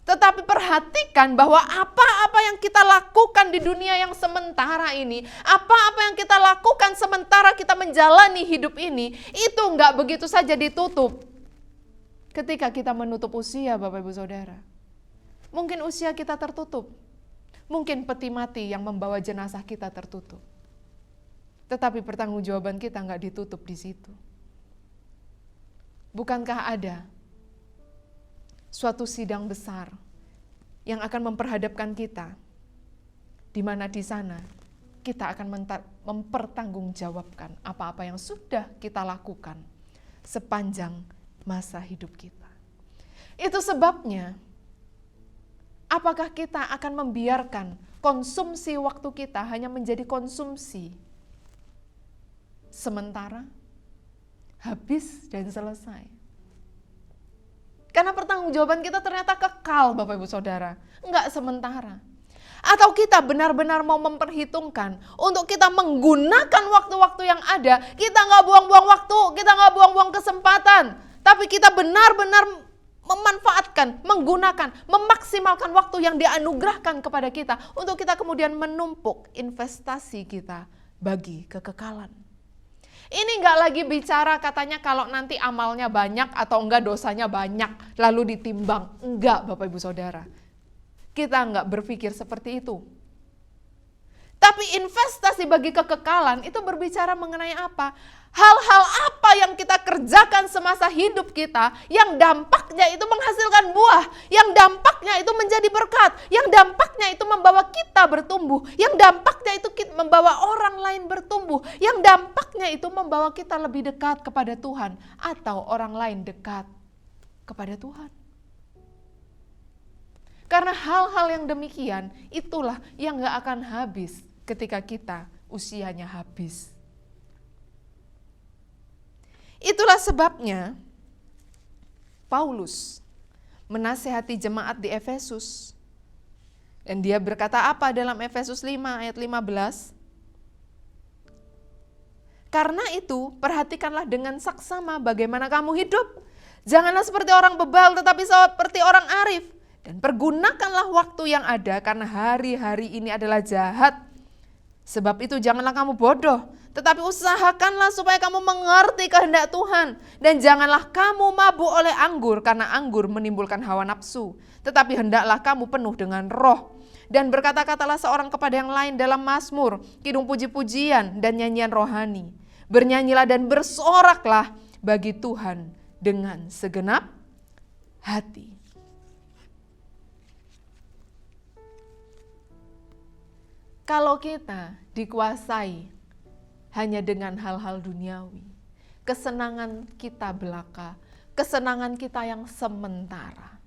Tetapi perhatikan bahwa apa-apa yang kita lakukan di dunia yang sementara ini, apa-apa yang kita lakukan sementara kita menjalani hidup ini, itu nggak begitu saja ditutup. Ketika kita menutup usia Bapak Ibu Saudara. Mungkin usia kita tertutup. Mungkin peti mati yang membawa jenazah kita tertutup. Tetapi pertanggungjawaban kita nggak ditutup di situ. Bukankah ada suatu sidang besar yang akan memperhadapkan kita, di mana di sana kita akan mempertanggungjawabkan apa-apa yang sudah kita lakukan sepanjang masa hidup kita. Itu sebabnya, apakah kita akan membiarkan konsumsi waktu kita hanya menjadi konsumsi sementara, habis dan selesai? Karena pertanggungjawaban kita ternyata kekal Bapak Ibu Saudara, enggak sementara. Atau kita benar-benar mau memperhitungkan untuk kita menggunakan waktu-waktu yang ada, kita nggak buang-buang waktu, kita nggak buang-buang kesempatan, tapi kita benar-benar memanfaatkan, menggunakan, memaksimalkan waktu yang dianugerahkan kepada kita untuk kita kemudian menumpuk investasi kita bagi kekekalan. Ini nggak lagi bicara katanya kalau nanti amalnya banyak atau enggak dosanya banyak lalu ditimbang. Enggak Bapak Ibu Saudara. Kita enggak berpikir seperti itu. Tapi investasi bagi kekekalan itu berbicara mengenai apa? Hal-hal apa yang kita kerjakan semasa hidup kita yang dampaknya itu menghasilkan buah, yang dampaknya itu menjadi berkat, yang dampaknya itu membawa kita bertumbuh, yang dampaknya itu membawa orang lain bertumbuh, yang dampaknya itu membawa kita lebih dekat kepada Tuhan atau orang lain dekat kepada Tuhan. Karena hal-hal yang demikian itulah yang gak akan habis ketika kita usianya habis. Itulah sebabnya Paulus menasihati jemaat di Efesus. Dan dia berkata apa dalam Efesus 5 ayat 15? Karena itu perhatikanlah dengan saksama bagaimana kamu hidup. Janganlah seperti orang bebal tetapi seperti orang arif. Dan pergunakanlah waktu yang ada karena hari-hari ini adalah jahat. Sebab itu janganlah kamu bodoh, tetapi usahakanlah supaya kamu mengerti kehendak Tuhan. Dan janganlah kamu mabuk oleh anggur karena anggur menimbulkan hawa nafsu. Tetapi hendaklah kamu penuh dengan roh. Dan berkata-katalah seorang kepada yang lain dalam mazmur, kidung puji-pujian dan nyanyian rohani. Bernyanyilah dan bersoraklah bagi Tuhan dengan segenap hati. Kalau kita dikuasai hanya dengan hal-hal duniawi, kesenangan kita belaka, kesenangan kita yang sementara,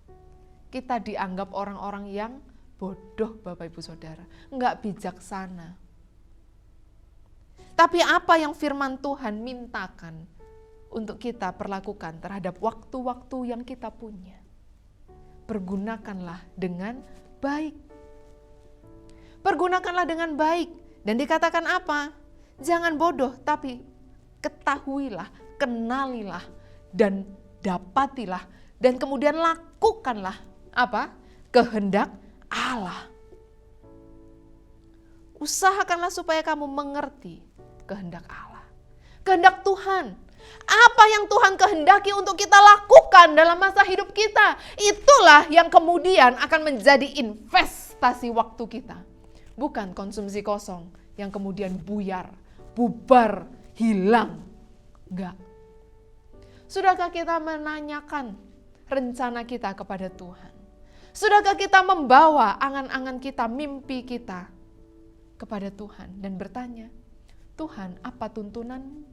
kita dianggap orang-orang yang bodoh, Bapak Ibu Saudara, enggak bijaksana. Tapi apa yang firman Tuhan mintakan untuk kita perlakukan terhadap waktu-waktu yang kita punya? Pergunakanlah dengan baik. Pergunakanlah dengan baik. Dan dikatakan apa? Jangan bodoh, tapi ketahuilah, kenalilah, dan dapatilah. Dan kemudian lakukanlah apa? Kehendak Allah. Usahakanlah supaya kamu mengerti kehendak Allah. Kehendak Tuhan. Apa yang Tuhan kehendaki untuk kita lakukan dalam masa hidup kita. Itulah yang kemudian akan menjadi investasi waktu kita. Bukan konsumsi kosong yang kemudian buyar, bubar, hilang. Enggak. Sudahkah kita menanyakan rencana kita kepada Tuhan? Sudahkah kita membawa angan-angan kita, mimpi kita kepada Tuhan dan bertanya, Tuhan, apa tuntunanmu?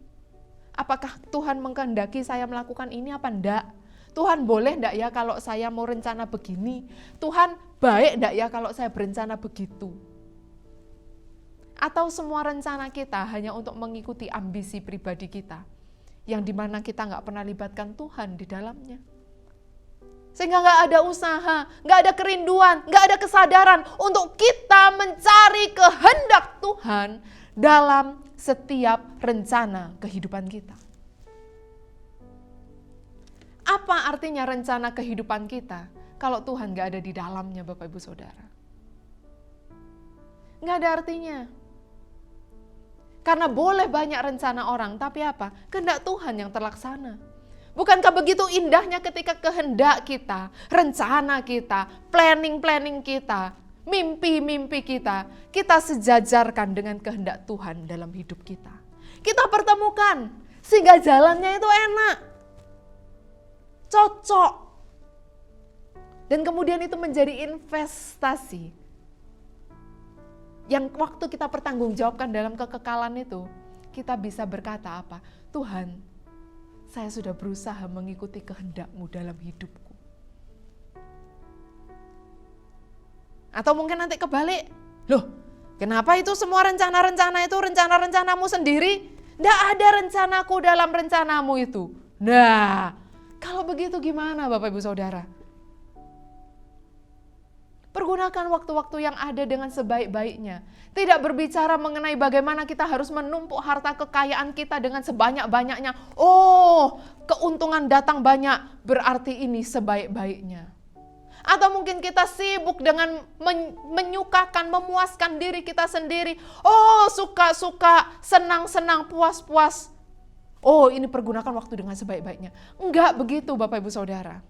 Apakah Tuhan mengkehendaki saya melakukan ini apa enggak? Tuhan boleh enggak ya kalau saya mau rencana begini? Tuhan baik enggak ya kalau saya berencana begitu? Atau semua rencana kita hanya untuk mengikuti ambisi pribadi kita, yang dimana kita nggak pernah libatkan Tuhan di dalamnya. Sehingga nggak ada usaha, nggak ada kerinduan, nggak ada kesadaran untuk kita mencari kehendak Tuhan dalam setiap rencana kehidupan kita. Apa artinya rencana kehidupan kita kalau Tuhan nggak ada di dalamnya, Bapak Ibu Saudara? Nggak ada artinya. Karena boleh banyak rencana orang, tapi apa? Kehendak Tuhan yang terlaksana. Bukankah begitu indahnya ketika kehendak kita, rencana kita, planning kita, mimpi-mimpi kita sejajarkan dengan kehendak Tuhan dalam hidup kita. Kita pertemukan, sehingga jalannya itu enak, cocok. Dan kemudian itu menjadi investasi. Yang waktu kita pertanggungjawabkan dalam kekekalan itu, kita bisa berkata apa? Tuhan, saya sudah berusaha mengikuti kehendak-Mu dalam hidupku. Atau mungkin nanti kebalik, loh kenapa itu semua rencana-rencana itu rencana-rencanamu sendiri? Nggak ada rencanaku dalam rencanamu itu. Nah, kalau begitu gimana Bapak Ibu Saudara? Pergunakan waktu-waktu yang ada dengan sebaik-baiknya. Tidak berbicara mengenai bagaimana kita harus menumpuk harta kekayaan kita dengan sebanyak-banyaknya. Oh, keuntungan datang banyak, berarti ini sebaik-baiknya. Atau mungkin kita sibuk dengan menyukakan, memuaskan diri kita sendiri. Oh, suka-suka, senang-senang, puas-puas. Oh, ini pergunakan waktu dengan sebaik-baiknya. Enggak begitu Bapak Ibu Saudara.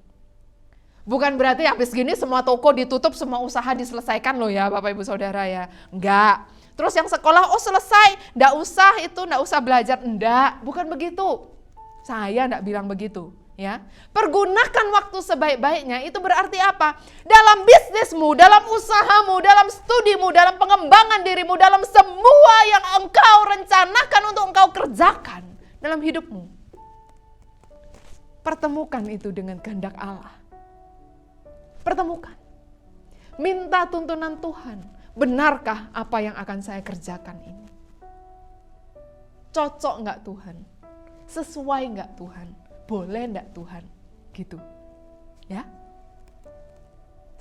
Bukan berarti habis gini semua toko ditutup, semua usaha diselesaikan loh ya Bapak Ibu Saudara ya. Enggak. Terus yang sekolah, oh selesai, enggak usah belajar. Enggak, bukan begitu. Saya enggak bilang begitu. Ya, pergunakan waktu sebaik-baiknya itu berarti apa? Dalam bisnismu, dalam usahamu, dalam studimu, dalam pengembangan dirimu, dalam semua yang engkau rencanakan untuk engkau kerjakan dalam hidupmu. Pertemukan itu dengan kehendak Allah. Pertemukan. Minta tuntunan Tuhan. Benarkah apa yang akan saya kerjakan ini? Cocok nggak Tuhan? Sesuai nggak Tuhan? Boleh nggak Tuhan? Gitu. Ya.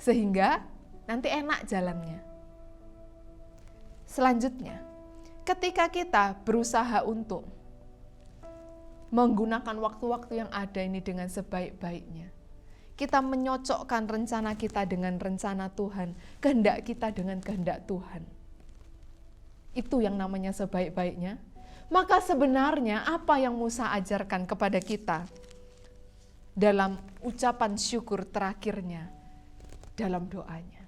Sehingga nanti enak jalannya. Selanjutnya, ketika kita berusaha untuk menggunakan waktu-waktu yang ada ini dengan sebaik-baiknya, kita menyocokkan rencana kita dengan rencana Tuhan, kehendak kita dengan kehendak Tuhan. Itu yang namanya sebaik-baiknya. Maka sebenarnya apa yang Musa ajarkan kepada kita dalam ucapan syukur terakhirnya dalam doanya.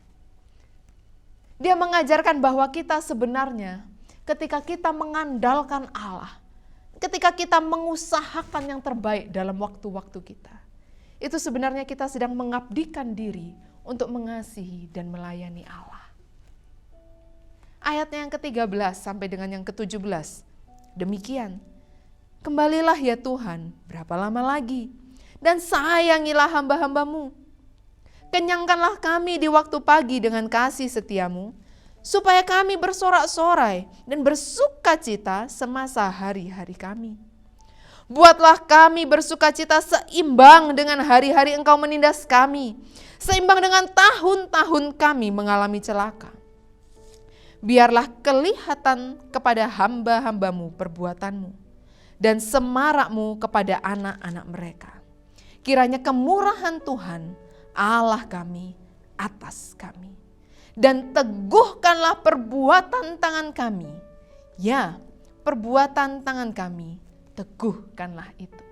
Dia mengajarkan bahwa kita sebenarnya ketika kita mengandalkan Allah, ketika kita mengusahakan yang terbaik dalam waktu-waktu kita, itu sebenarnya kita sedang mengabdikan diri untuk mengasihi dan melayani Allah. Ayatnya yang ke-13 sampai dengan yang ke-17. Demikian, kembalilah ya Tuhan, berapa lama lagi? Dan sayangilah hamba-hambamu. Kenyangkanlah kami di waktu pagi dengan kasih setiamu, supaya kami bersorak-sorai dan bersukacita semasa hari-hari kami. Buatlah kami bersukacita seimbang dengan hari-hari Engkau menindas kami, seimbang dengan tahun-tahun kami mengalami celaka. Biarlah kelihatan kepada hamba-hambamu perbuatanmu, dan semarakmu kepada anak-anak mereka. Kiranya kemurahan Tuhan, Allah kami, atas kami. Dan teguhkanlah perbuatan tangan kami. Ya, perbuatan tangan kami, teguhkanlah itu.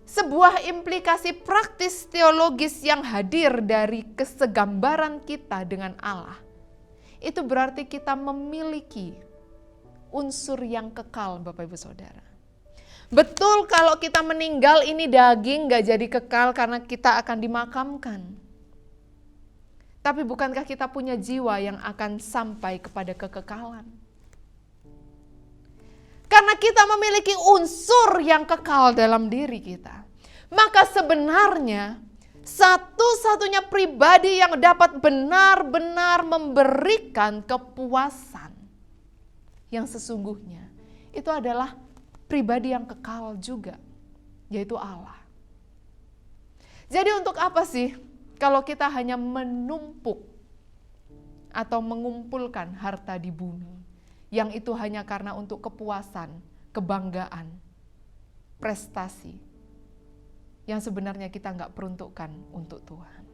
Sebuah implikasi praktis teologis yang hadir dari kesegambaran kita dengan Allah. Itu berarti kita memiliki unsur yang kekal, Bapak Ibu Saudara. Betul kalau kita meninggal ini daging gak jadi kekal karena kita akan dimakamkan. Tapi bukankah kita punya jiwa yang akan sampai kepada kekekalan? Karena kita memiliki unsur yang kekal dalam diri kita. Maka sebenarnya satu-satunya pribadi yang dapat benar-benar memberikan kepuasan yang sesungguhnya itu adalah pribadi yang kekal juga, yaitu Allah. Jadi untuk apa sih kalau kita hanya menumpuk atau mengumpulkan harta di bumi, yang itu hanya karena untuk kepuasan, kebanggaan, prestasi, yang sebenarnya kita nggak peruntukkan untuk Tuhan.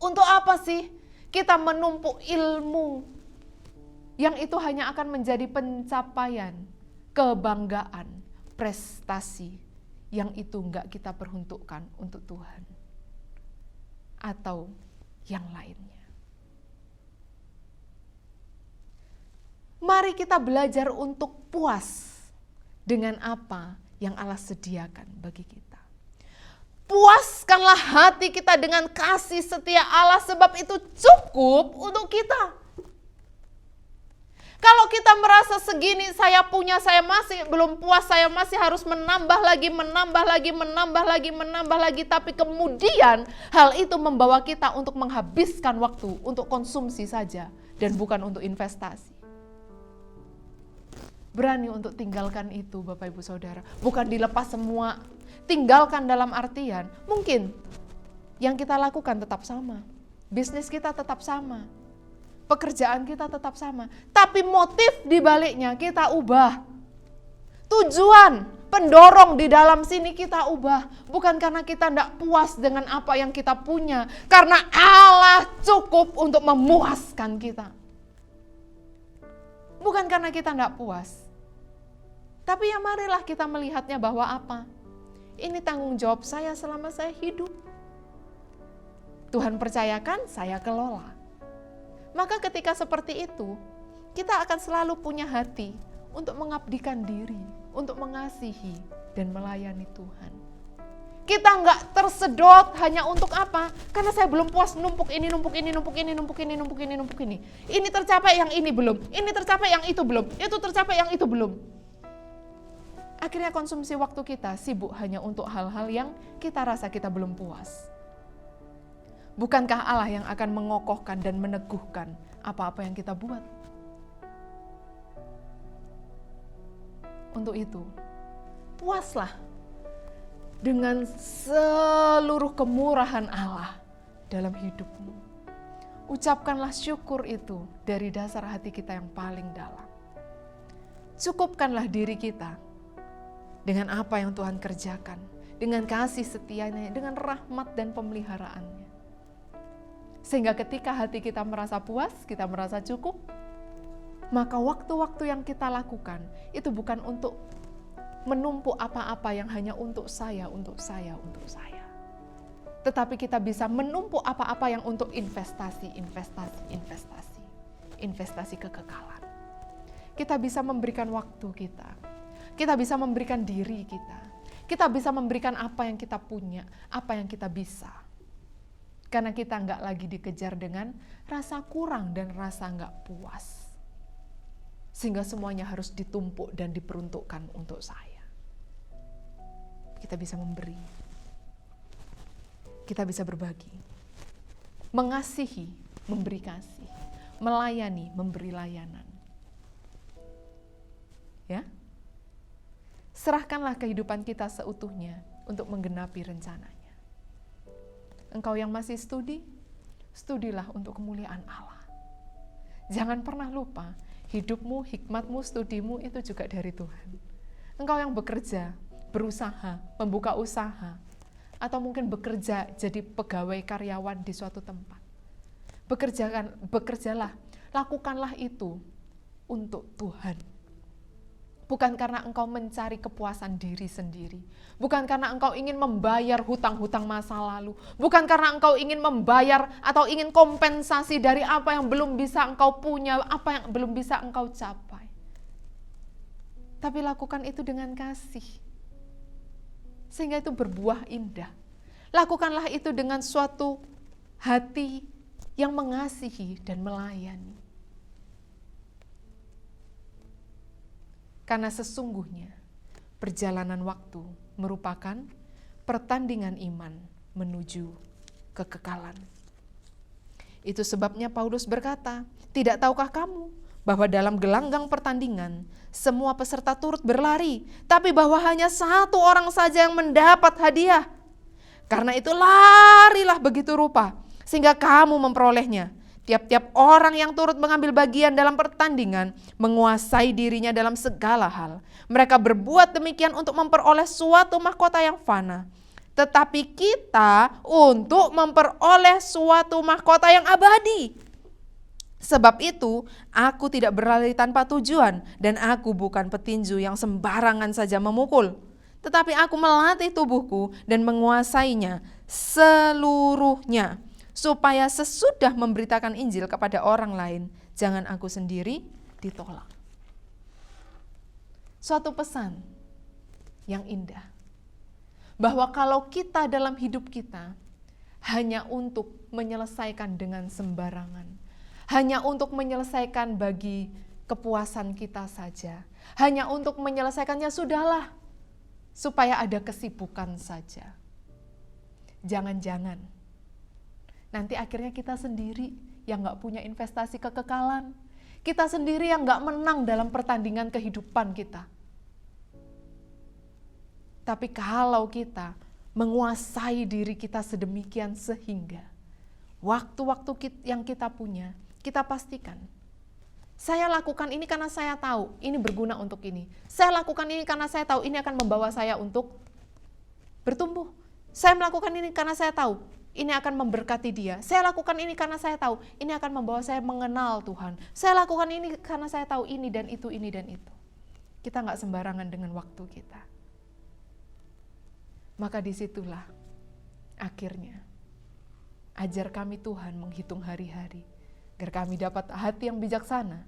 Untuk apa sih kita menumpuk ilmu, yang itu hanya akan menjadi pencapaian, kebanggaan, prestasi yang itu enggak kita peruntukkan untuk Tuhan atau yang lainnya. Mari kita belajar untuk puas dengan apa yang Allah sediakan bagi kita. Puaskanlah hati kita dengan kasih setia Allah, sebab itu cukup untuk kita. Kalau kita merasa segini saya punya, saya masih belum puas, saya masih harus menambah lagi, tapi kemudian hal itu membawa kita untuk menghabiskan waktu untuk konsumsi saja dan bukan untuk investasi. Berani untuk tinggalkan itu, Bapak Ibu Saudara. Bukan dilepas semua, tinggalkan dalam artian mungkin yang kita lakukan tetap sama, bisnis kita tetap sama, pekerjaan kita tetap sama, tapi motif di baliknya kita ubah. Tujuan, pendorong di dalam sini kita ubah. Bukan karena kita tidak puas dengan apa yang kita punya, karena Allah cukup untuk memuaskan kita. Bukan karena kita tidak puas. Tapi ya marilah kita melihatnya bahwa apa? Ini tanggung jawab saya selama saya hidup. Tuhan percayakan, saya kelola. Maka ketika seperti itu, kita akan selalu punya hati untuk mengabdikan diri, untuk mengasihi dan melayani Tuhan. Kita nggak tersedot hanya untuk apa? Karena saya belum puas numpuk ini. Ini tercapai, yang ini belum. Ini tercapai, yang itu belum. Itu tercapai, yang itu belum. Akhirnya konsumsi waktu kita sibuk hanya untuk hal-hal yang kita rasa kita belum puas. Bukankah Allah yang akan mengokohkan dan meneguhkan apa-apa yang kita buat? Untuk itu, puaslah dengan seluruh kemurahan Allah dalam hidupmu. Ucapkanlah syukur itu dari dasar hati kita yang paling dalam. Cukupkanlah diri kita dengan apa yang Tuhan kerjakan, dengan kasih setianya, dengan rahmat dan pemeliharaannya. Sehingga ketika hati kita merasa puas, kita merasa cukup, maka waktu-waktu yang kita lakukan itu bukan untuk menumpuk apa-apa yang hanya untuk saya. Tetapi kita bisa menumpuk apa-apa yang untuk investasi kekekalan. Kita bisa memberikan waktu kita bisa memberikan diri kita bisa memberikan apa yang kita punya, apa yang kita bisa. Karena kita nggak lagi dikejar dengan rasa kurang dan rasa nggak puas. Sehingga semuanya harus ditumpuk dan diperuntukkan untuk saya. Kita bisa memberi. Kita bisa berbagi. Mengasihi, memberi kasih. Melayani, memberi layanan. Ya? Serahkanlah kehidupan kita seutuhnya untuk menggenapi rencananya. Engkau yang masih studilah untuk kemuliaan Allah. Jangan pernah lupa, hidupmu, hikmatmu, studimu itu juga dari Tuhan. Engkau yang bekerja, berusaha, membuka usaha, atau mungkin bekerja jadi pegawai karyawan di suatu tempat. Bekerjalah, lakukanlah itu untuk Tuhan. Bukan karena engkau mencari kepuasan diri sendiri. Bukan karena engkau ingin membayar hutang-hutang masa lalu. Bukan karena engkau ingin membayar atau ingin kompensasi dari apa yang belum bisa engkau punya, apa yang belum bisa engkau capai. Tapi lakukan itu dengan kasih. Sehingga itu berbuah indah. Lakukanlah itu dengan suatu hati yang mengasihi dan melayani. Karena sesungguhnya perjalanan waktu merupakan pertandingan iman menuju kekekalan. Itu sebabnya Paulus berkata, "Tidak tahukah kamu bahwa dalam gelanggang pertandingan semua peserta turut berlari, tapi bahwa hanya satu orang saja yang mendapat hadiah? Karena itu larilah begitu rupa, sehingga kamu memperolehnya. Tiap-tiap orang yang turut mengambil bagian dalam pertandingan menguasai dirinya dalam segala hal. Mereka berbuat demikian untuk memperoleh suatu mahkota yang fana. Tetapi kita untuk memperoleh suatu mahkota yang abadi. Sebab itu, aku tidak berlari tanpa tujuan dan aku bukan petinju yang sembarangan saja memukul. Tetapi aku melatih tubuhku dan menguasainya seluruhnya. Supaya sesudah memberitakan Injil kepada orang lain, jangan aku sendiri ditolak." Suatu pesan yang indah. Bahwa kalau kita dalam hidup kita hanya untuk menyelesaikan dengan sembarangan, hanya untuk menyelesaikan bagi kepuasan kita saja, hanya untuk menyelesaikannya sudahlah, supaya ada kesibukan saja. Jangan-jangan nanti akhirnya kita sendiri yang gak punya investasi kekekalan. Kita sendiri yang gak menang dalam pertandingan kehidupan kita. Tapi kalau kita menguasai diri kita sedemikian sehingga waktu-waktu yang kita punya, kita pastikan. Saya lakukan ini karena saya tahu ini berguna untuk ini. Saya lakukan ini karena saya tahu ini akan membawa saya untuk bertumbuh. Saya melakukan ini karena saya tahu ini akan memberkati dia. Saya lakukan ini karena saya tahu ini akan membawa saya mengenal Tuhan. Saya lakukan ini karena saya tahu ini dan itu, ini dan itu. Kita nggak sembarangan dengan waktu kita. Maka disitulah akhirnya ajar kami Tuhan menghitung hari-hari. Agar kami dapat hati yang bijaksana.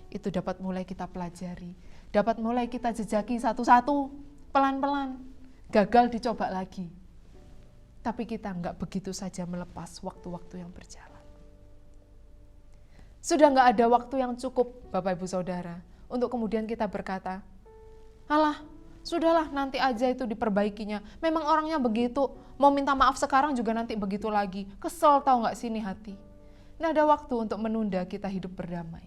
Itu dapat mulai kita pelajari. Dapat mulai kita jejaki satu-satu, pelan-pelan. Gagal dicoba lagi. Tapi kita enggak begitu saja melepas waktu-waktu yang berjalan. Sudah enggak ada waktu yang cukup, Bapak Ibu Saudara, untuk kemudian kita berkata, "Alah, Sudahlah, nanti aja itu diperbaikinya. Memang orangnya begitu, mau minta maaf sekarang juga nanti begitu lagi. Kesel tahu nggak sini hati. Nggak ada waktu untuk menunda kita hidup berdamai.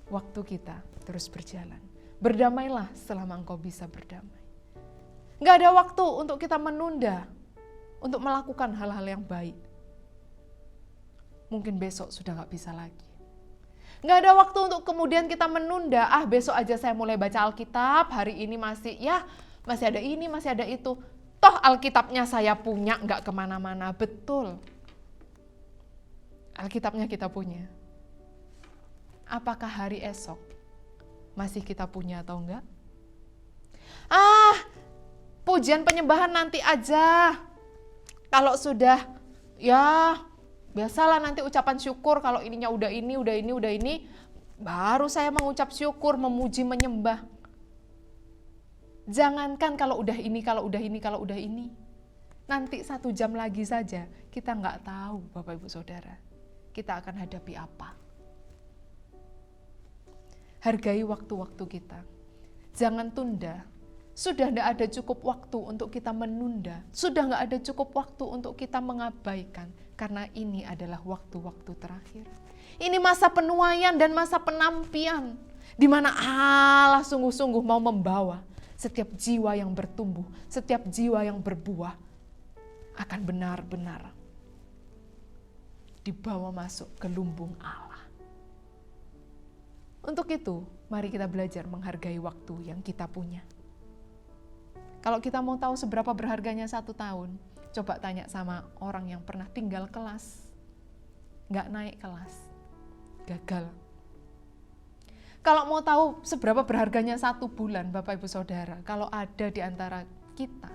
Waktu kita terus berjalan. Berdamailah selama engkau bisa berdamai. Nggak ada waktu untuk kita menunda, untuk melakukan hal-hal yang baik. Mungkin besok sudah nggak bisa lagi. Nggak ada waktu untuk kemudian kita menunda, besok aja saya mulai baca Alkitab, hari ini masih ada ini, masih ada itu. Toh Alkitabnya saya punya, nggak kemana-mana, betul. Alkitabnya kita punya. Apakah hari esok masih kita punya atau enggak? Pujian penyembahan nanti aja. Kalau sudah, biasalah nanti ucapan syukur kalau ininya udah ini, baru saya mengucap syukur, memuji, menyembah. Jangankan kalau udah ini. Nanti 1 jam lagi saja, kita nggak tahu Bapak Ibu Saudara, kita akan hadapi apa. Hargai waktu-waktu kita. Jangan tunda. Sudah tidak ada cukup waktu untuk kita menunda. Sudah nggak ada cukup waktu untuk kita mengabaikan. Karena ini adalah waktu-waktu terakhir. Ini masa penuaian dan masa penampian. Di mana Allah sungguh-sungguh mau membawa setiap jiwa yang bertumbuh, setiap jiwa yang berbuah akan benar-benar dibawa masuk ke lumbung Allah. Untuk itu, mari kita belajar menghargai waktu yang kita punya. Kalau kita mau tahu seberapa berharganya 1 tahun, coba tanya sama orang yang pernah tinggal kelas, nggak naik kelas, gagal. Kalau mau tahu seberapa berharganya 1 bulan, Bapak Ibu Saudara, kalau ada di antara kita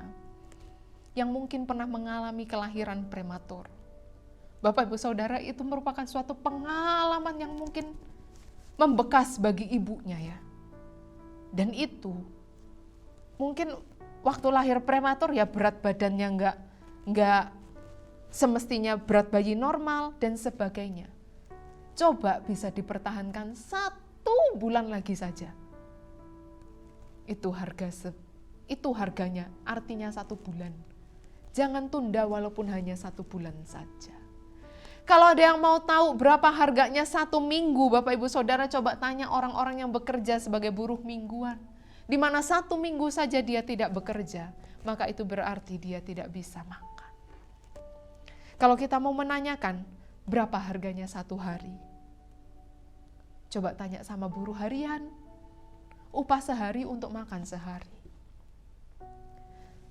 yang mungkin pernah mengalami kelahiran prematur, Bapak Ibu Saudara, itu merupakan suatu pengalaman yang mungkin membekas bagi ibunya ya. Dan itu mungkin waktu lahir prematur ya berat badannya nggak semestinya berat bayi normal dan sebagainya. Coba bisa dipertahankan 1 bulan lagi saja. Itu harganya, artinya 1 bulan. Jangan tunda walaupun hanya 1 bulan saja. Kalau ada yang mau tahu berapa harganya 1 minggu, Bapak Ibu Saudara coba tanya orang-orang yang bekerja sebagai buruh mingguan. Di mana 1 minggu saja dia tidak bekerja, maka itu berarti dia tidak bisa makan. Kalau kita mau menanyakan berapa harganya 1 hari, coba tanya sama buruh harian, upah sehari untuk makan sehari.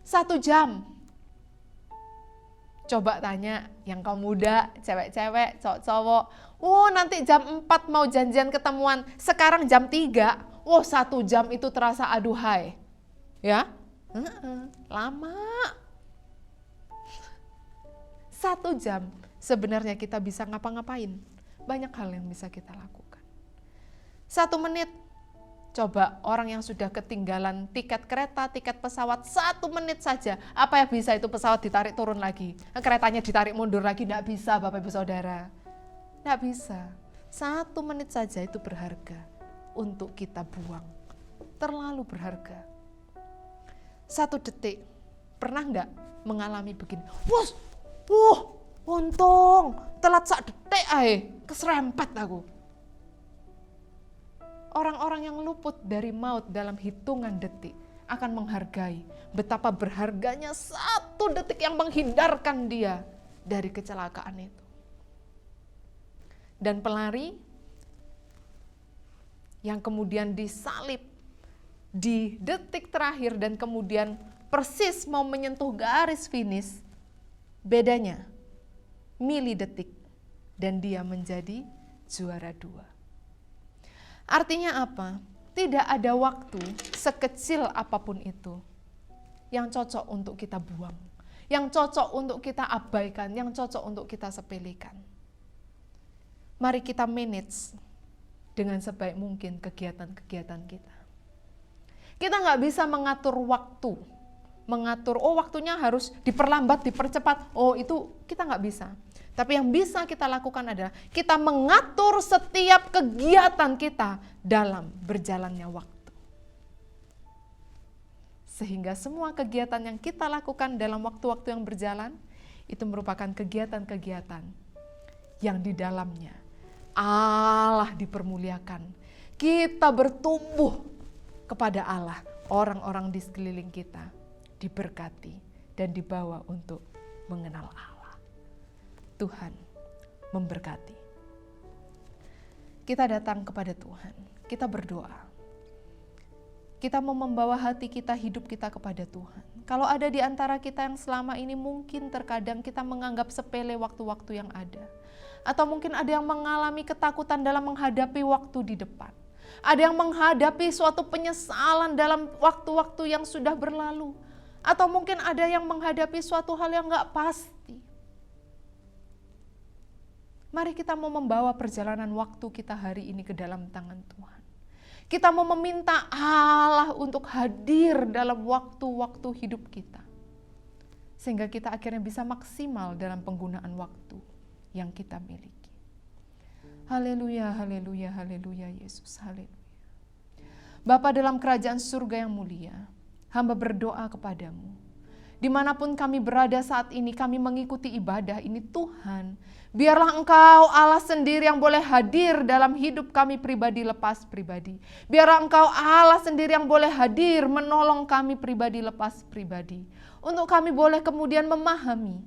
1 jam, coba tanya yang kaum muda, cewek-cewek, cowok-cowok, nanti jam 4 mau janjian ketemuan, sekarang jam 3, 1 jam itu terasa aduhai. Ya? Lama. 1 jam sebenarnya kita bisa ngapa-ngapain. Banyak hal yang bisa kita lakukan. 1 menit. Coba orang yang sudah ketinggalan tiket kereta, tiket pesawat 1 menit saja. Apa yang bisa itu pesawat ditarik turun lagi? Keretanya ditarik mundur lagi? Tidak bisa Bapak Ibu Saudara. Tidak bisa. 1 menit saja itu berharga untuk kita buang. Terlalu berharga. 1 detik. Pernah enggak mengalami begini? Untung telat 1 detik keserempet aku. Orang-orang yang luput dari maut dalam hitungan detik akan menghargai betapa berharganya 1 detik yang menghindarkan dia dari kecelakaan itu. Dan pelari yang kemudian disalib di detik terakhir dan kemudian persis mau menyentuh garis finish, bedanya milidetik dan dia menjadi juara 2. Artinya apa? Tidak ada waktu sekecil apapun itu yang cocok untuk kita buang, yang cocok untuk kita abaikan, yang cocok untuk kita sepelekan. Mari kita manage dengan sebaik mungkin kegiatan-kegiatan kita. Kita nggak bisa mengatur waktu, waktunya harus diperlambat, dipercepat. Itu kita nggak bisa. Tapi yang bisa kita lakukan adalah kita mengatur setiap kegiatan kita dalam berjalannya waktu. Sehingga semua kegiatan yang kita lakukan dalam waktu-waktu yang berjalan, itu merupakan kegiatan-kegiatan yang di dalamnya Allah dipermuliakan. Kita bertumbuh kepada Allah. Orang-orang di sekeliling kita diberkati dan dibawa untuk mengenal Allah. Tuhan memberkati. Kita datang kepada Tuhan, kita berdoa. Kita mau membawa hati kita, hidup kita kepada Tuhan. Kalau ada di antara kita yang selama ini mungkin terkadang kita menganggap sepele waktu-waktu yang ada. Atau mungkin ada yang mengalami ketakutan dalam menghadapi waktu di depan. Ada yang menghadapi suatu penyesalan dalam waktu-waktu yang sudah berlalu. Atau mungkin ada yang menghadapi suatu hal yang gak pasti. Mari kita mau membawa perjalanan waktu kita hari ini ke dalam tangan Tuhan. Kita mau meminta Allah untuk hadir dalam waktu-waktu hidup kita. Sehingga kita akhirnya bisa maksimal dalam penggunaan waktu yang kita miliki. Haleluya, haleluya, haleluya Yesus, haleluya. Bapa dalam kerajaan surga yang mulia, hamba berdoa kepadamu. Dimanapun kami berada saat ini, kami mengikuti ibadah ini Tuhan. Biarlah Engkau Allah sendiri yang boleh hadir dalam hidup kami pribadi lepas pribadi. Biarlah Engkau Allah sendiri yang boleh hadir menolong kami pribadi lepas pribadi. Untuk kami boleh kemudian memahami.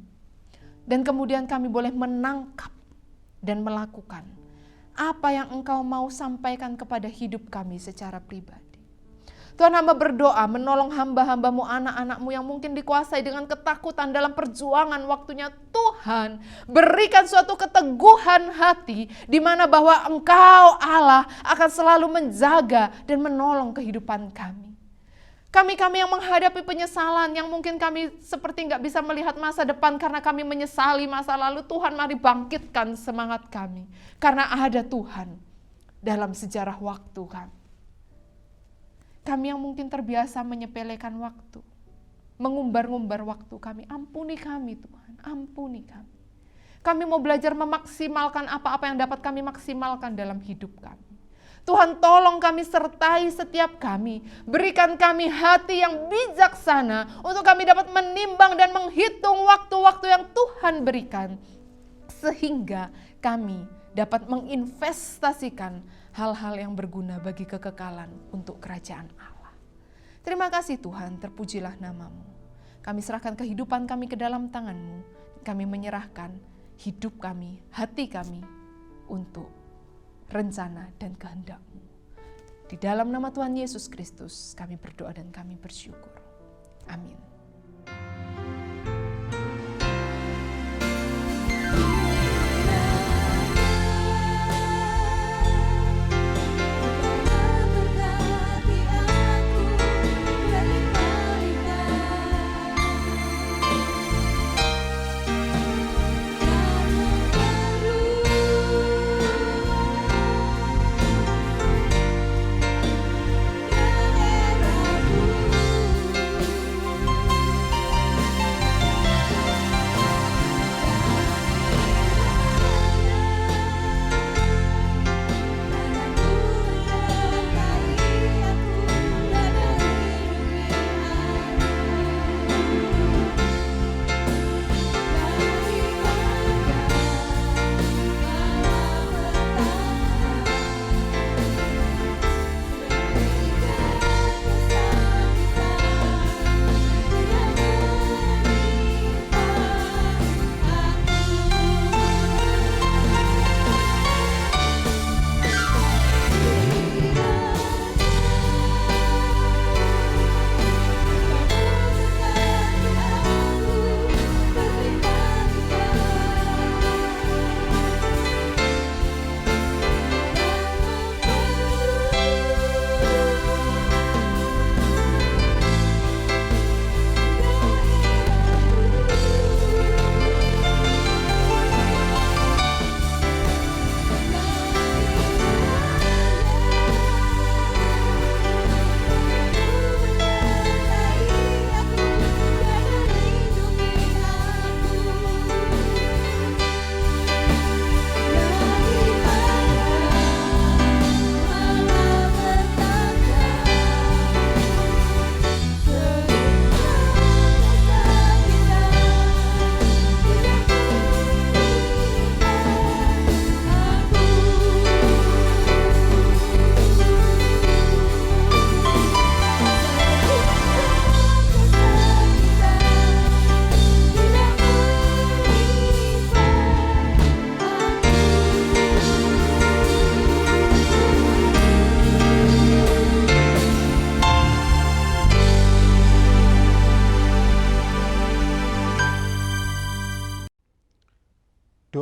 Dan kemudian kami boleh menangkap dan melakukan apa yang Engkau mau sampaikan kepada hidup kami secara pribadi. Tuhan, hamba berdoa menolong hamba-hambamu, anak-anakmu yang mungkin dikuasai dengan ketakutan dalam perjuangan waktunya. Tuhan, berikan suatu keteguhan hati di mana bahwa Engkau Allah akan selalu menjaga dan menolong kehidupan kami. Kami-kami yang menghadapi penyesalan, yang mungkin kami seperti nggak bisa melihat masa depan karena kami menyesali masa lalu. Tuhan, mari bangkitkan semangat kami. Karena ada Tuhan dalam sejarah waktu kami. Kami yang mungkin terbiasa menyepelekan waktu, mengumbar-ngumbar waktu kami, ampuni kami Tuhan, ampuni kami. Kami mau belajar memaksimalkan apa-apa yang dapat kami maksimalkan dalam hidup kami. Tuhan, tolong kami sertai setiap kami, berikan kami hati yang bijaksana untuk kami dapat menimbang dan menghitung waktu-waktu yang Tuhan berikan, sehingga kami dapat menginvestasikan hal-hal yang berguna bagi kekekalan untuk kerajaan Allah. Terima kasih Tuhan, terpujilah nama-Mu. Kami serahkan kehidupan kami ke dalam tangan-Mu. Kami menyerahkan hidup kami, hati kami untuk rencana dan kehendak-Mu. Di dalam nama Tuhan Yesus Kristus kami berdoa dan kami bersyukur. Amin.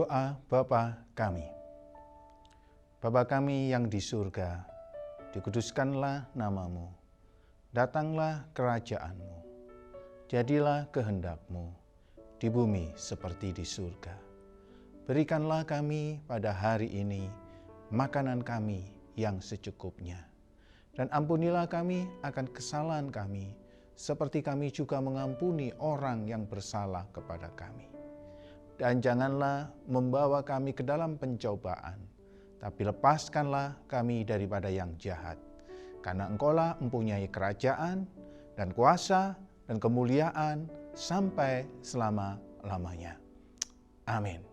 berdoa, Bapa kami. Bapa kami yang di surga, dikuduskanlah namamu, datanglah kerajaan-Mu, jadilah kehendak-Mu di bumi seperti di surga. Berikanlah kami pada hari ini makanan kami yang secukupnya, dan ampunilah kami akan kesalahan kami, seperti kami juga mengampuni orang yang bersalah kepada kami. Dan janganlah membawa kami ke dalam pencobaan, tapi lepaskanlah kami daripada yang jahat. Karena Engkaulah mempunyai kerajaan dan kuasa dan kemuliaan sampai selama-lamanya. Amin.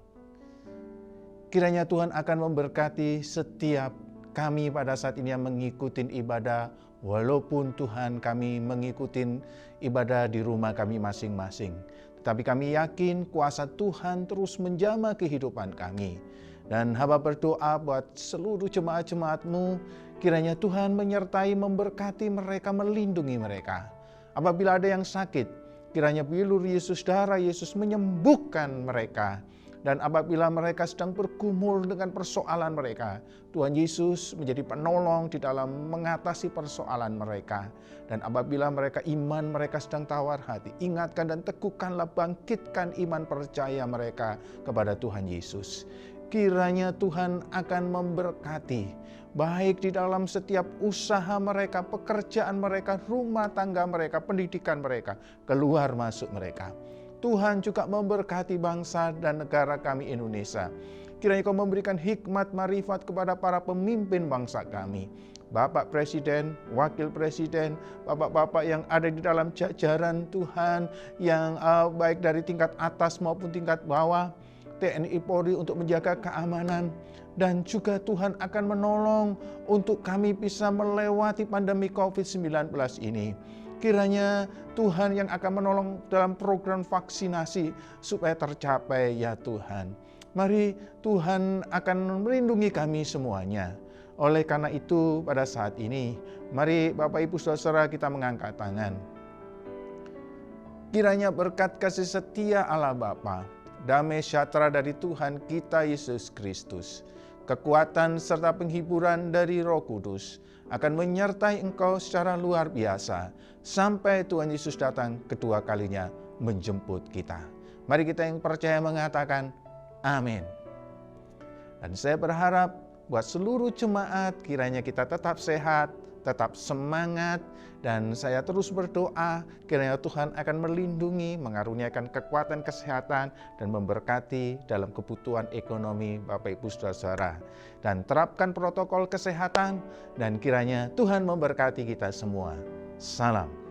Kiranya Tuhan akan memberkati setiap kami pada saat ini yang mengikuti ibadah, walaupun Tuhan kami mengikuti ibadah di rumah kami masing-masing. Tetapi kami yakin kuasa Tuhan terus menjamah kehidupan kami. Dan hamba berdoa buat seluruh jemaat-jemaat-Mu, kiranya Tuhan menyertai, memberkati mereka, melindungi mereka. Apabila ada yang sakit, kiranya bilur Yesus, darah Yesus menyembuhkan mereka. Dan apabila mereka sedang bergumul dengan persoalan mereka, Tuhan Yesus menjadi penolong di dalam mengatasi persoalan mereka. Dan apabila iman mereka sedang tawar hati, ingatkan dan teguhkanlah, bangkitkan iman percaya mereka kepada Tuhan Yesus. Kiranya Tuhan akan memberkati, baik di dalam setiap usaha mereka, pekerjaan mereka, rumah tangga mereka, pendidikan mereka, keluar masuk mereka. Tuhan juga memberkati bangsa dan negara kami Indonesia. Kiranya Kau memberikan hikmat marifat kepada para pemimpin bangsa kami. Bapak Presiden, Wakil Presiden, Bapak-Bapak yang ada di dalam jajaran Tuhan, yang baik dari tingkat atas maupun tingkat bawah, TNI Polri untuk menjaga keamanan. Dan juga Tuhan akan menolong untuk kami bisa melewati pandemi COVID-19 ini. Kiranya Tuhan yang akan menolong dalam program vaksinasi supaya tercapai ya Tuhan. Mari Tuhan akan melindungi kami semuanya. Oleh karena itu pada saat ini, mari Bapak Ibu Saudara kita mengangkat tangan. Kiranya berkat kasih setia Allah Bapa, damai sejahtera dari Tuhan kita Yesus Kristus, kekuatan serta penghiburan dari Roh Kudus akan menyertai engkau secara luar biasa sampai Tuhan Yesus datang kedua kalinya menjemput kita. Mari kita yang percaya mengatakan amin. Dan saya berharap buat seluruh jemaat kiranya kita tetap sehat, tetap semangat, dan saya terus berdoa kiranya Tuhan akan melindungi, mengaruniakan kekuatan kesehatan, dan memberkati dalam kebutuhan ekonomi Bapak Ibu Saudara. Dan terapkan protokol kesehatan, dan kiranya Tuhan memberkati kita semua. Salam.